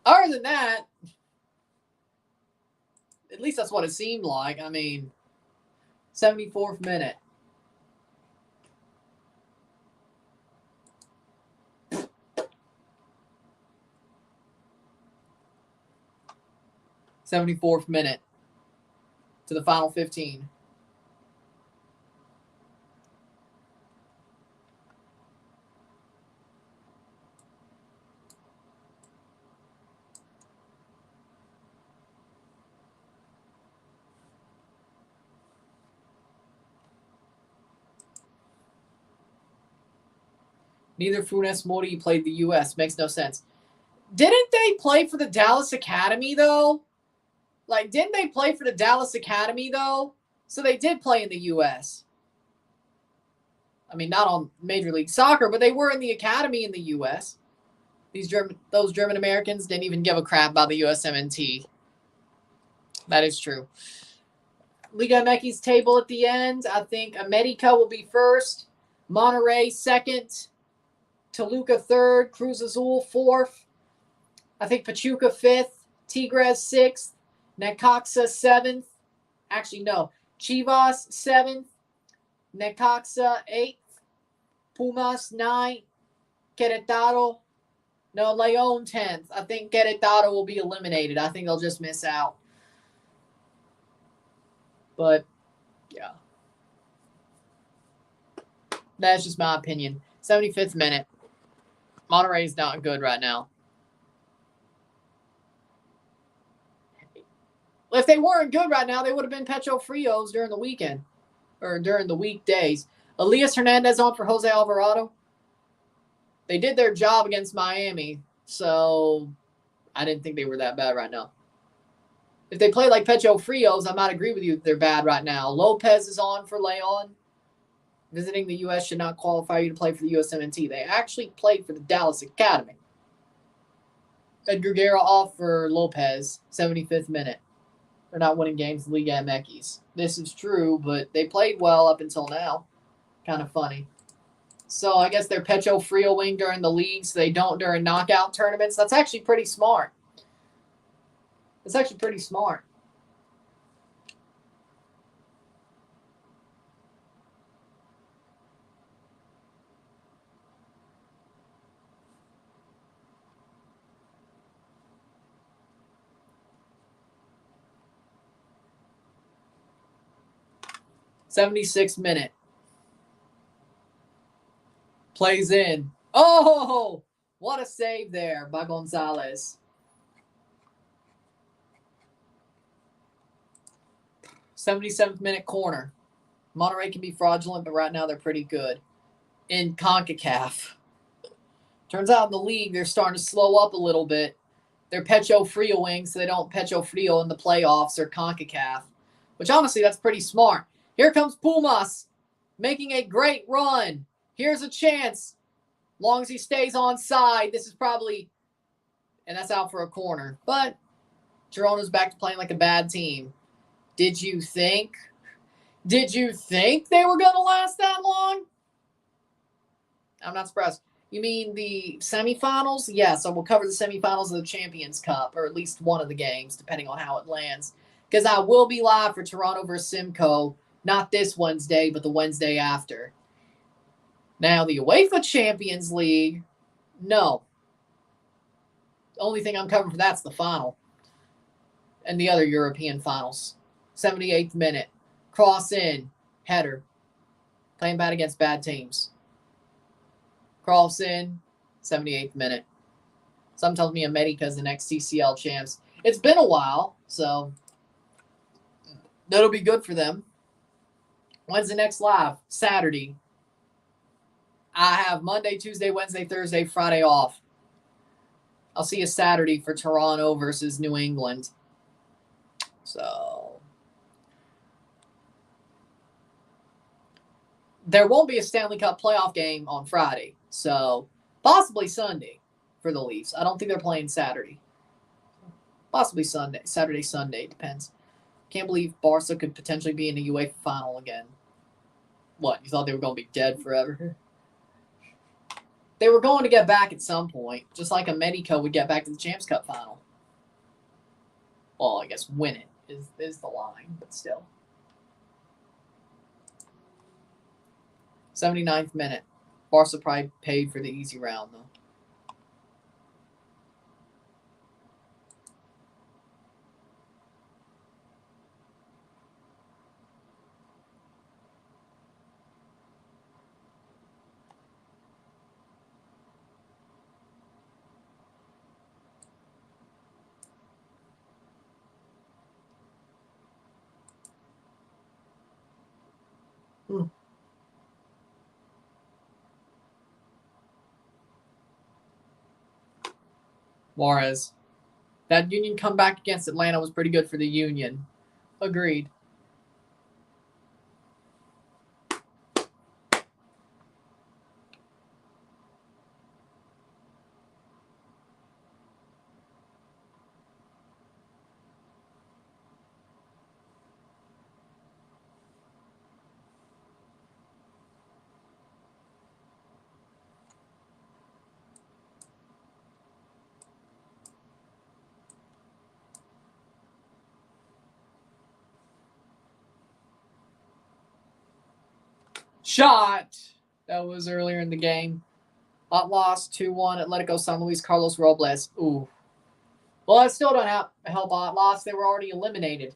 Other than that, at least that's what it seemed like. I mean, 74th minute. '74th minute to the final 15. Neither Funes Mori played the U.S. Makes no sense. Didn't they play for the Dallas Academy, though? Like, didn't they play for the Dallas Academy, though? So they did play in the U.S. I mean, not on Major League Soccer, but they were in the academy in the U.S. Those German Americans didn't even give a crap about the USMNT. That is true. Liga MX's table at the end. I think America will be first. Monterrey second. Toluca third. Cruz Azul fourth. I think Pachuca fifth. Tigres sixth. Necaxa seventh. Actually, no. Chivas seventh. Necaxa eighth. Pumas ninth. Querétaro. No, León 10th. I think Querétaro will be eliminated. I think they'll just miss out. But, yeah. That's just my opinion. 75th minute. Monterrey's not good right now. If they weren't good right now, they would have been Pecho Frios during the weekend or during the weekdays. Elias Hernandez on for Jose Alvarado. They did their job against Miami, so I didn't think they were that bad right now. If they play like Pecho Frios, I might agree with you that they're bad right now. Lopez is on for León. Visiting the U.S. should not qualify you to play for the USMNT. They actually played for the Dallas Academy. Edgar Guerra off for Lopez, 75th minute. They're not winning games in Liga MX. This is true, but they played well up until now. Kind of funny. So I guess they're Pecho Frio wing during the league, so they don't during knockout tournaments. That's actually pretty smart. That's actually pretty smart. '76th minute. Plays in. Oh, what a save there by Gonzalez. 77th minute corner. Monterrey can be fraudulent, but right now they're pretty good. In CONCACAF. Turns out in the league, they're starting to slow up a little bit. They're Pecho Frio wings, so they don't Pecho Frio in the playoffs or CONCACAF. Which, honestly, that's pretty smart. Here comes Pumas, making a great run. Here's a chance. Long as he stays on side, this is probably... And that's out for a corner. But Girona's back to playing like a bad team. Did you think they were going to last that long? I'm not surprised. You mean the semifinals? Yes, I will cover the semifinals of the Champions Cup, or at least one of the games, depending on how it lands. Because I will be live for Toronto versus Simcoe, not this Wednesday, but the Wednesday after. Now, the UEFA Champions League, no. The only thing I'm covering for that's the final. And the other European finals. 78th minute. Cross in. Header. Playing bad against bad teams. Cross in. 78th minute. Some tells me America's the next CCL champs. It's been a while, so that'll be good for them. When's the next live? Saturday. I have Monday, Tuesday, Wednesday, Thursday, Friday off. I'll see you Saturday for Toronto versus New England. So there won't be a Stanley Cup playoff game on Friday. So possibly Sunday for the Leafs. I don't think they're playing Saturday. Possibly Sunday. Saturday, Sunday. Depends. Can't believe Barca could potentially be in the UEFA final again. What? You thought they were going to be dead forever? They were going to get back at some point, just like a Medico would get back to the Champs Cup final. Well, I guess win it is the line, but still. 79th minute. Barca probably paid for the easy round, though. Juarez. That Union comeback against Atlanta was pretty good for the Union. Agreed. Shot. That was earlier in the game. Hot loss 2-1. Atletico San Luis. Carlos Robles. Ooh. Well, that still don't help Hot loss. They were already eliminated.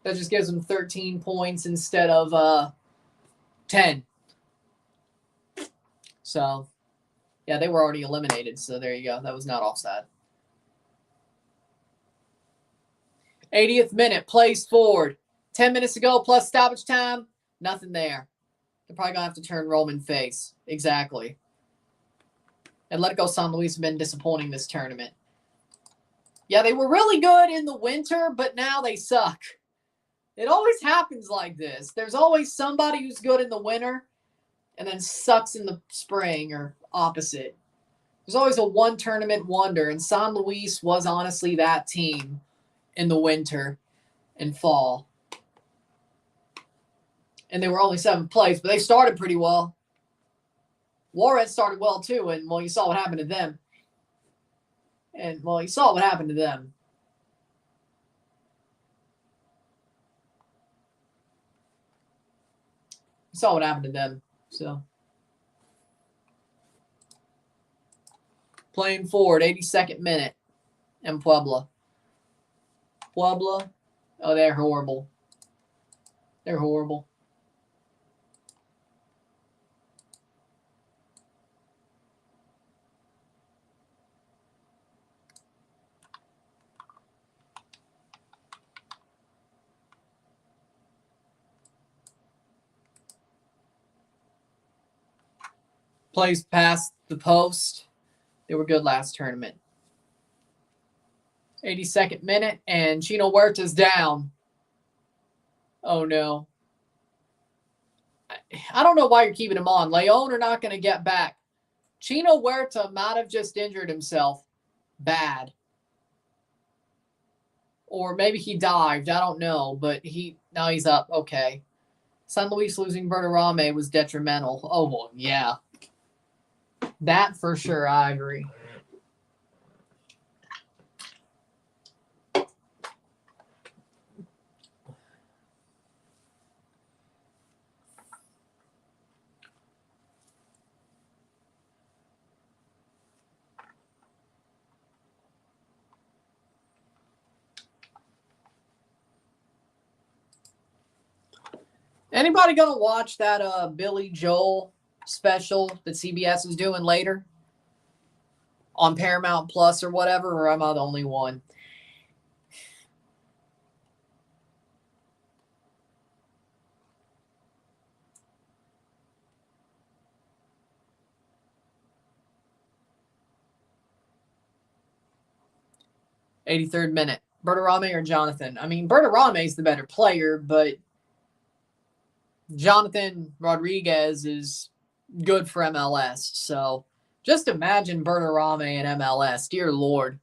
That just gives them 13 points instead of 10. So, yeah, they were already eliminated. So there you go. That was not offside. 80th minute, plays forward. 10 minutes to go plus stoppage time. Nothing there. They're probably going to have to turn Roman face. Exactly. And Let It Go San Luis have been disappointing this tournament. Yeah, they were really good in the winter, but now they suck. It always happens like this. There's always somebody who's good in the winter and then sucks in the spring or opposite. There's always a one tournament wonder, and San Luis was honestly that team in the winter and fall. And they were only 7th place, but they started pretty well. Juarez started well too, and well, you saw what happened to them. And well, you saw what happened to them. You saw what happened to them. So playing forward, 82nd minute, and Puebla. Oh, they're horrible. They're horrible. Plays past the post. They were good last tournament. 82nd minute, and Chino Huerta's down. Oh, no. I don't know why you're keeping him on. León are not going to get back. Chino Huerta might have just injured himself bad. Or maybe he dived. I don't know, but now he's up. Okay. San Luis losing Bertarame was detrimental. Oh, well, yeah. That for sure, I agree. Anybody gonna watch that Billy Joel special that CBS is doing later on Paramount Plus or whatever, or am I the only one? '83rd minute. Bertarame or Jonathan? I mean, Bertarame is the better player, but Jonathan Rodriguez is good for MLS. So just imagine Bertarame in MLS. Dear Lord.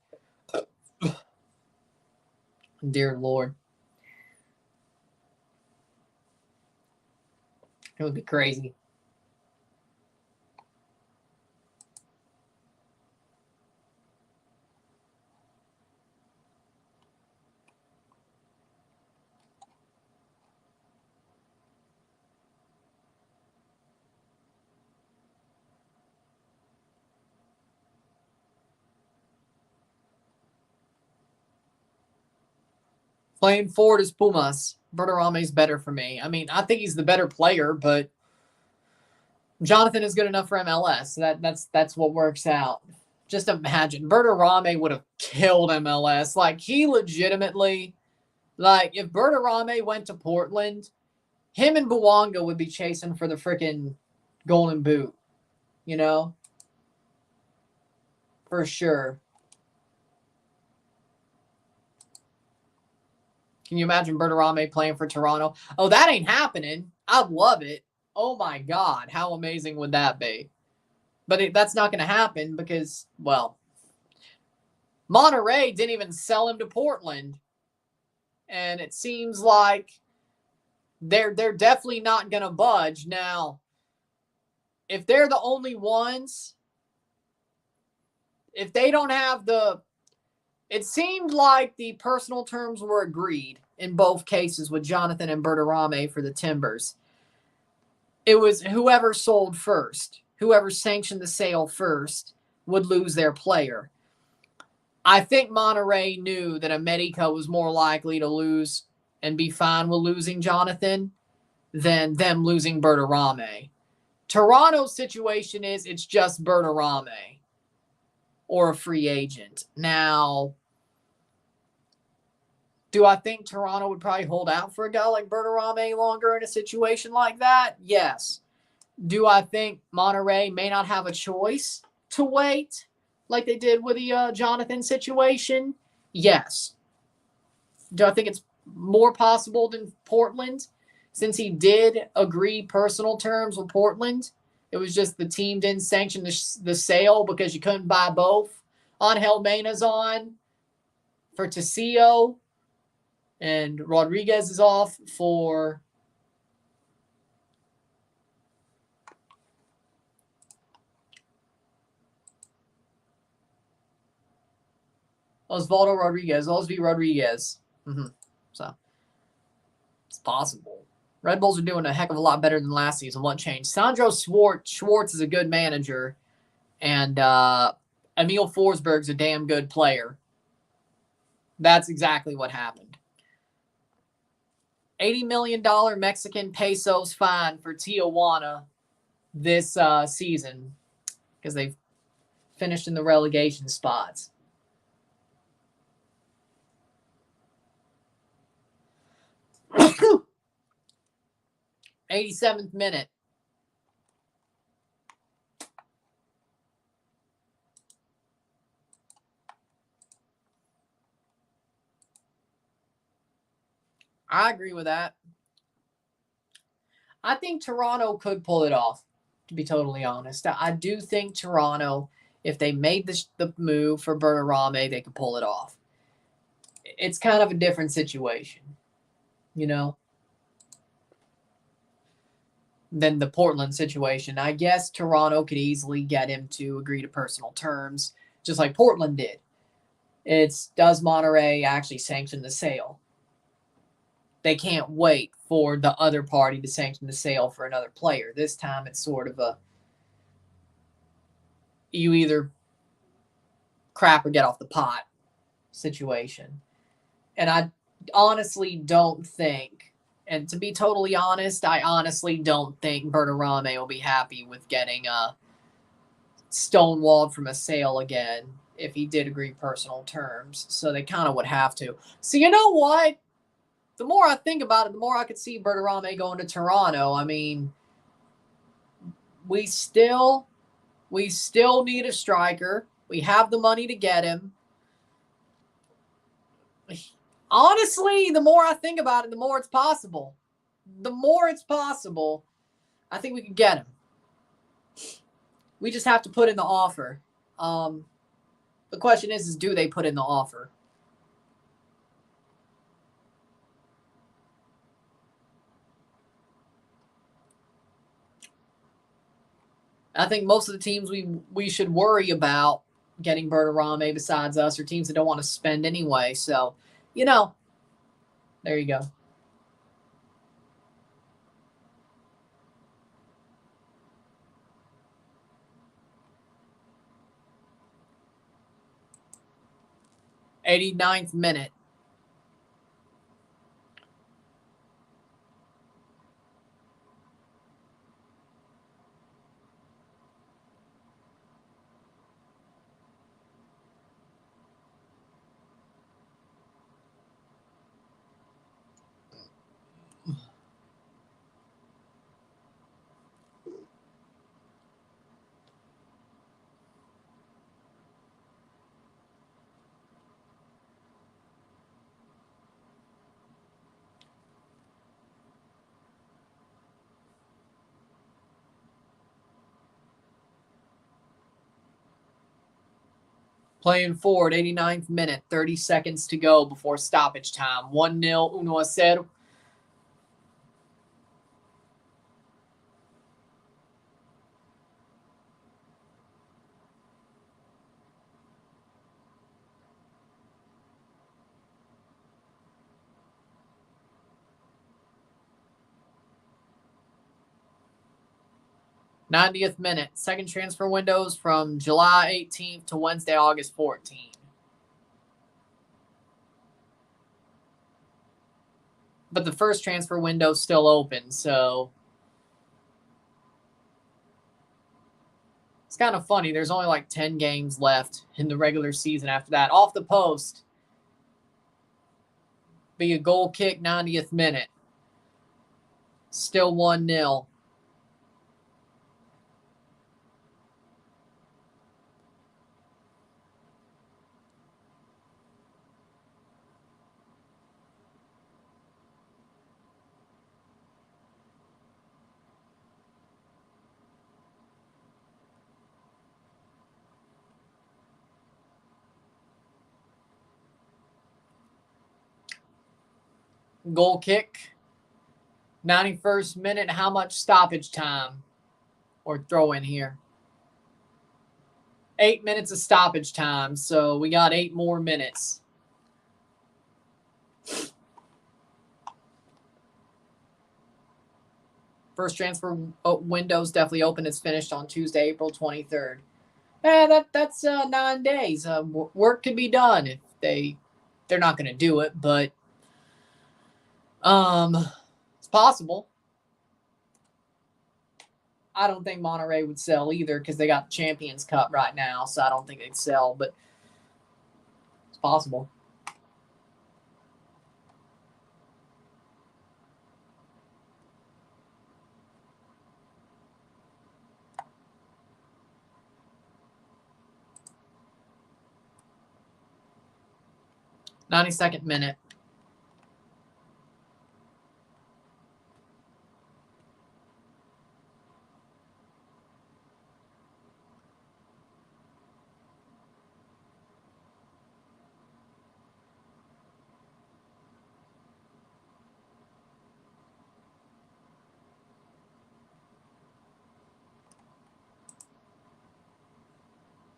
Dear Lord. It would be crazy. Playing forward is Pumas. Bertarame's better for me. I mean, I think he's the better player, but Jonathan is good enough for MLS. That's what works out. Just imagine. Bertarame would have killed MLS. Like, he legitimately, like, if Bertarame went to Portland, him and Buwanga would be chasing for the freaking golden boot. You know? For sure. Can you imagine Bertarame playing for Toronto? Oh, that ain't happening. I'd love it. Oh, my God. How amazing would that be? But that's not going to happen because, well, Monterrey didn't even sell him to Portland. And it seems like they're definitely not going to budge. Now, if they're the only ones, if they don't have it seemed like the personal terms were agreed in both cases with Jonathan and Bertarame for the Timbers. It was whoever sold first, whoever sanctioned the sale first would lose their player. I think Monterrey knew that America was more likely to lose and be fine with losing Jonathan than them losing Bertarame. Toronto's situation is it's just Bertarame or a free agent. Now, do I think Toronto would probably hold out for a guy like Bertarame longer in a situation like that? Yes. Do I think Monterrey may not have a choice to wait like they did with the Jonathan situation? Yes. Do I think it's more possible than Portland? Since he did agree personal terms with Portland, it was just the team didn't sanction the sale because you couldn't buy both. Angel Mena's on for Tecillo, and Rodriguez is off for Osvaldo Rodriguez. Osvaldo Rodriguez. So it's possible. Red Bulls are doing a heck of a lot better than last season. What changed? Sandro Schwartz is a good manager, and Emil Forsberg's a damn good player. That's exactly what happened. $80 million Mexican pesos fine for Tijuana this season because they've finished in the relegation spots. 87th minute. I agree with that. I think Toronto could pull it off, to be totally honest. I do think Toronto, if they made the move for Bertarame, they could pull it off. It's kind of a different situation, than the Portland situation. I guess Toronto could easily get him to agree to personal terms, just like Portland did. Does Monterrey actually sanction the sale? They can't wait for the other party to sanction the sale for another player. This time it's sort of you either crap or get off the pot situation. And I honestly don't think, and to be totally honest, I honestly don't think Bertarame will be happy with getting stonewalled from a sale again if he did agree personal terms. So they kind of would have to. So you know what? The more I think about it, the more I could see Bertarame going to Toronto. I mean, we still need a striker. We have the money to get him. Honestly, the more I think about it, the more it's possible. The more it's possible, I think we could get him. We just have to put in the offer. The question is do they put in the offer? I think most of the teams we should worry about getting Bertarame besides us are teams that don't want to spend anyway. So, there you go. '89th minute. Playing forward, 89th minute, 30 seconds to go before stoppage time. 1-0, 1-0. '90th minute. Second transfer windows from July 18th to Wednesday, August 14th. But the first transfer window is still open, so it's kind of funny. There's only like 10 games left in the regular season after that. Off the post, be a goal kick, 90th minute. Still 1-0. Goal kick, 91st minute. How much stoppage time or throw in here? 8 minutes of stoppage time, so we got 8 more minutes. First transfer window's definitely open. It's finished on Tuesday, April 23rd. That's 9 days. Work can be done if they're not going to do it, but it's possible. I don't think Monterey would sell either because they got the Champions Cup right now, so I don't think they'd sell, but it's possible. "92nd minute.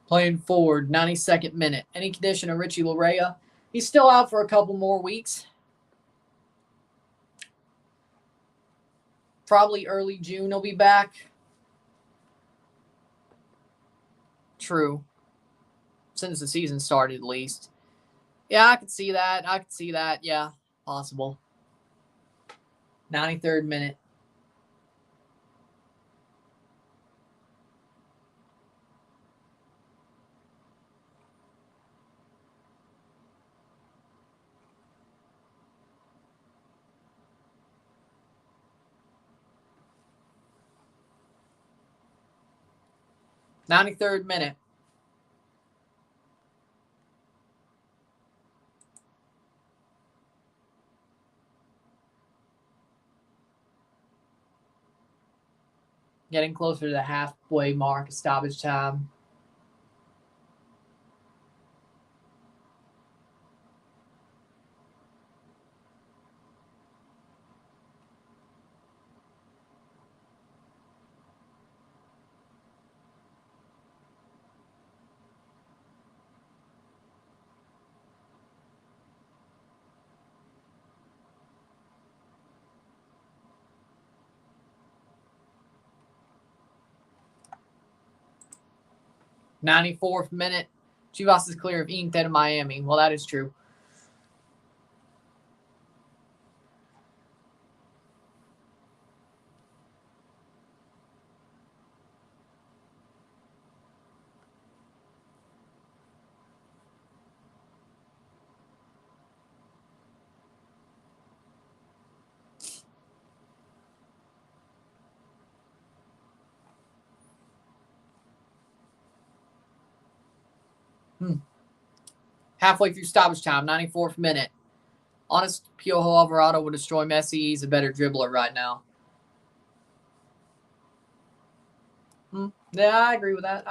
Playing forward, 92nd minute. Any condition of Richie Larea? He's still out for a couple more weeks. Probably early June he'll be back. True. Since the season started, at least. Yeah, I could see that. Yeah, possible. 93rd minute. "93rd minute. Getting closer to the halfway mark of stoppage time. "94th minute. Chivas is clear of Inter de Miami." Well, that is true. Halfway through stoppage time, 94th minute. Honest, Piojo Alvarado would destroy Messi. He's a better dribbler right now. Yeah, I agree with that.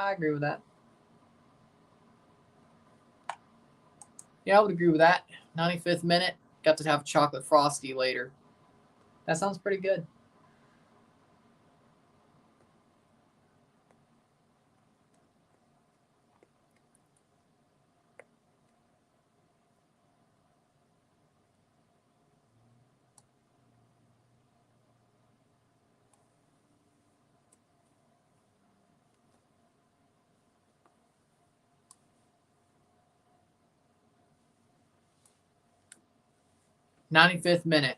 Yeah, I would agree with that. 95th minute. Got to have chocolate frosty later. That sounds pretty good. "95th minute.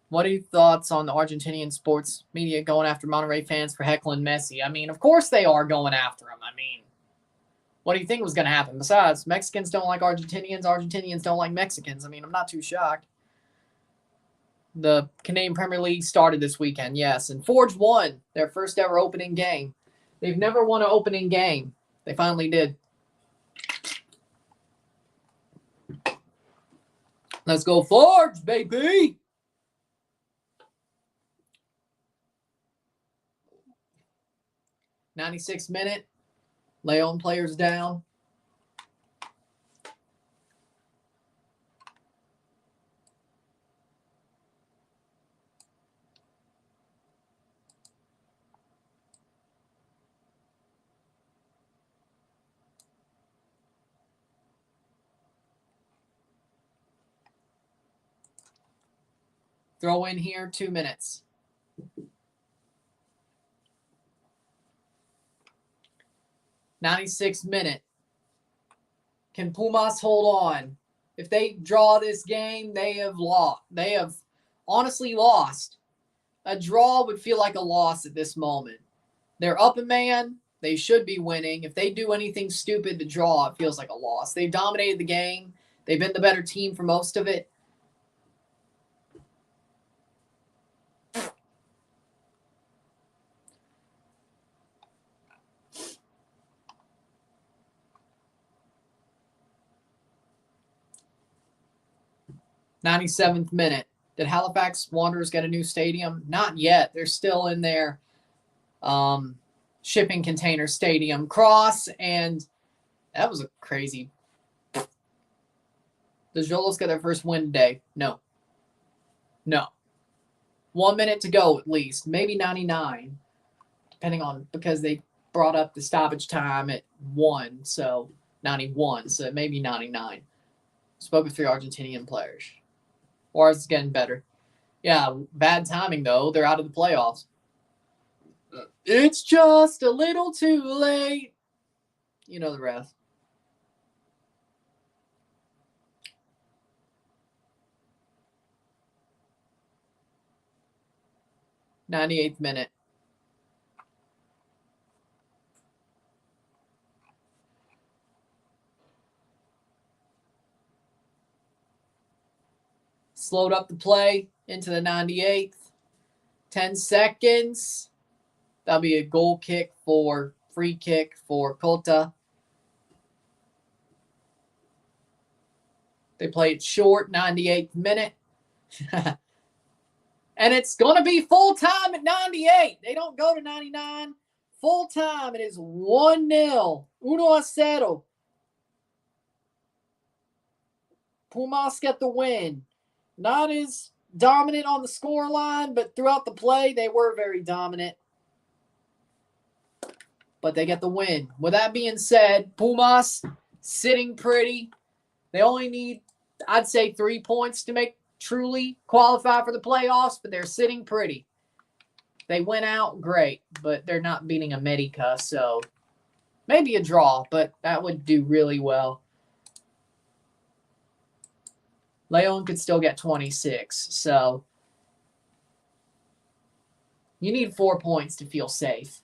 What are your thoughts on the Argentinian sports media going after Monterrey fans for heckling Messi? I mean, of course they are going after him. I mean, what do you think was going to happen? Besides, Mexicans don't like Argentinians. Argentinians don't like Mexicans. I mean, I'm not too shocked. The Canadian Premier League started this weekend, yes. And Forge won their first ever opening game. They've never won an opening game. They finally did. Let's go Forge, baby! '96th minute. León players down. Throw in here 2 minutes. '96th minute. Can Pumas hold on? If they draw this game, they have lost. They have honestly lost. A draw would feel like a loss at this moment. They're up a man. They should be winning. If they do anything stupid to draw, it feels like a loss. They've dominated the game. They've been the better team for most of it. '97th minute. Did Halifax Wanderers get a new stadium? Not yet. They're still in their shipping container stadium. Cross, and that was a crazy. Does Jolos get their first win today? No. 1 minute to go at least. Maybe 99. Depending on, because they brought up the stoppage time at 1, so 91. So maybe 99. Spoke with 3 Argentinian players. Juarez is getting better. Yeah, bad timing, though. They're out of the playoffs. It's just a little too late. You know the rest. '98th minute. Slowed up the play into the 98th. 10 seconds. That'll be a goal kick for free kick for Cota. They play it short, 98th minute. And it's going to be full time at 98. They don't go to 99. Full time. It is 1-0. 1-0. Pumas get the win. Not as dominant on the scoreline, but throughout the play, they were very dominant. But they get the win. With that being said, Pumas sitting pretty. They only need, I'd say, 3 points to make truly qualify for the playoffs, but they're sitting pretty. They went out great, but they're not beating America, so maybe a draw, but that would do really well. León could still get 26, so you need 4 points to feel safe.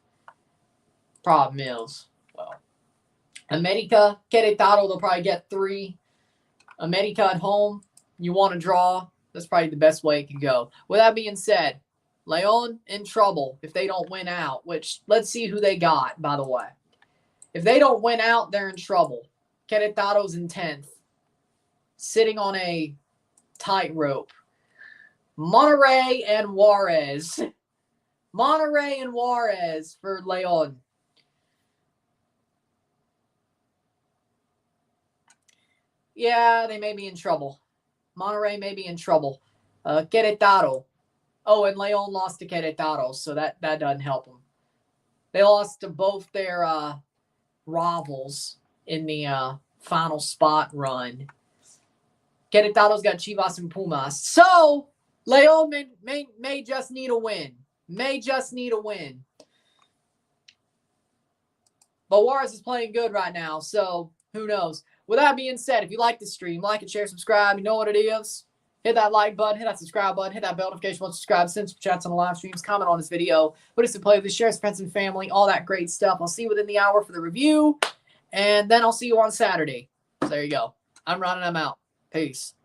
Problem is, well, America, Querétaro, they'll probably get 3. America at home, you want to draw. That's probably the best way it can go. With that being said, León in trouble if they don't win out, which let's see who they got, by the way. If they don't win out, they're in trouble. Querétaro's in 10th, sitting on a tightrope. Monterrey and Juarez. Monterrey and Juarez for León. Yeah, they may be in trouble. Monterrey may be in trouble. Querétaro. Oh, and León lost to Querétaro, so that doesn't help them. They lost to both their rivals in the final spot run. Querétaro's got Chivas and Pumas. So, León may just need a win. May just need a win. But Juarez is playing good right now, so who knows. With that being said, if you like the stream, like and share, subscribe. You know what it is. Hit that like button, hit that subscribe button, hit that bell notification once subscribe, send some chats on the live streams, comment on this video, put us in play with share with friends and family, all that great stuff. I'll see you within the hour for the review, and then I'll see you on Saturday. So there you go. I'm running them out. Peace.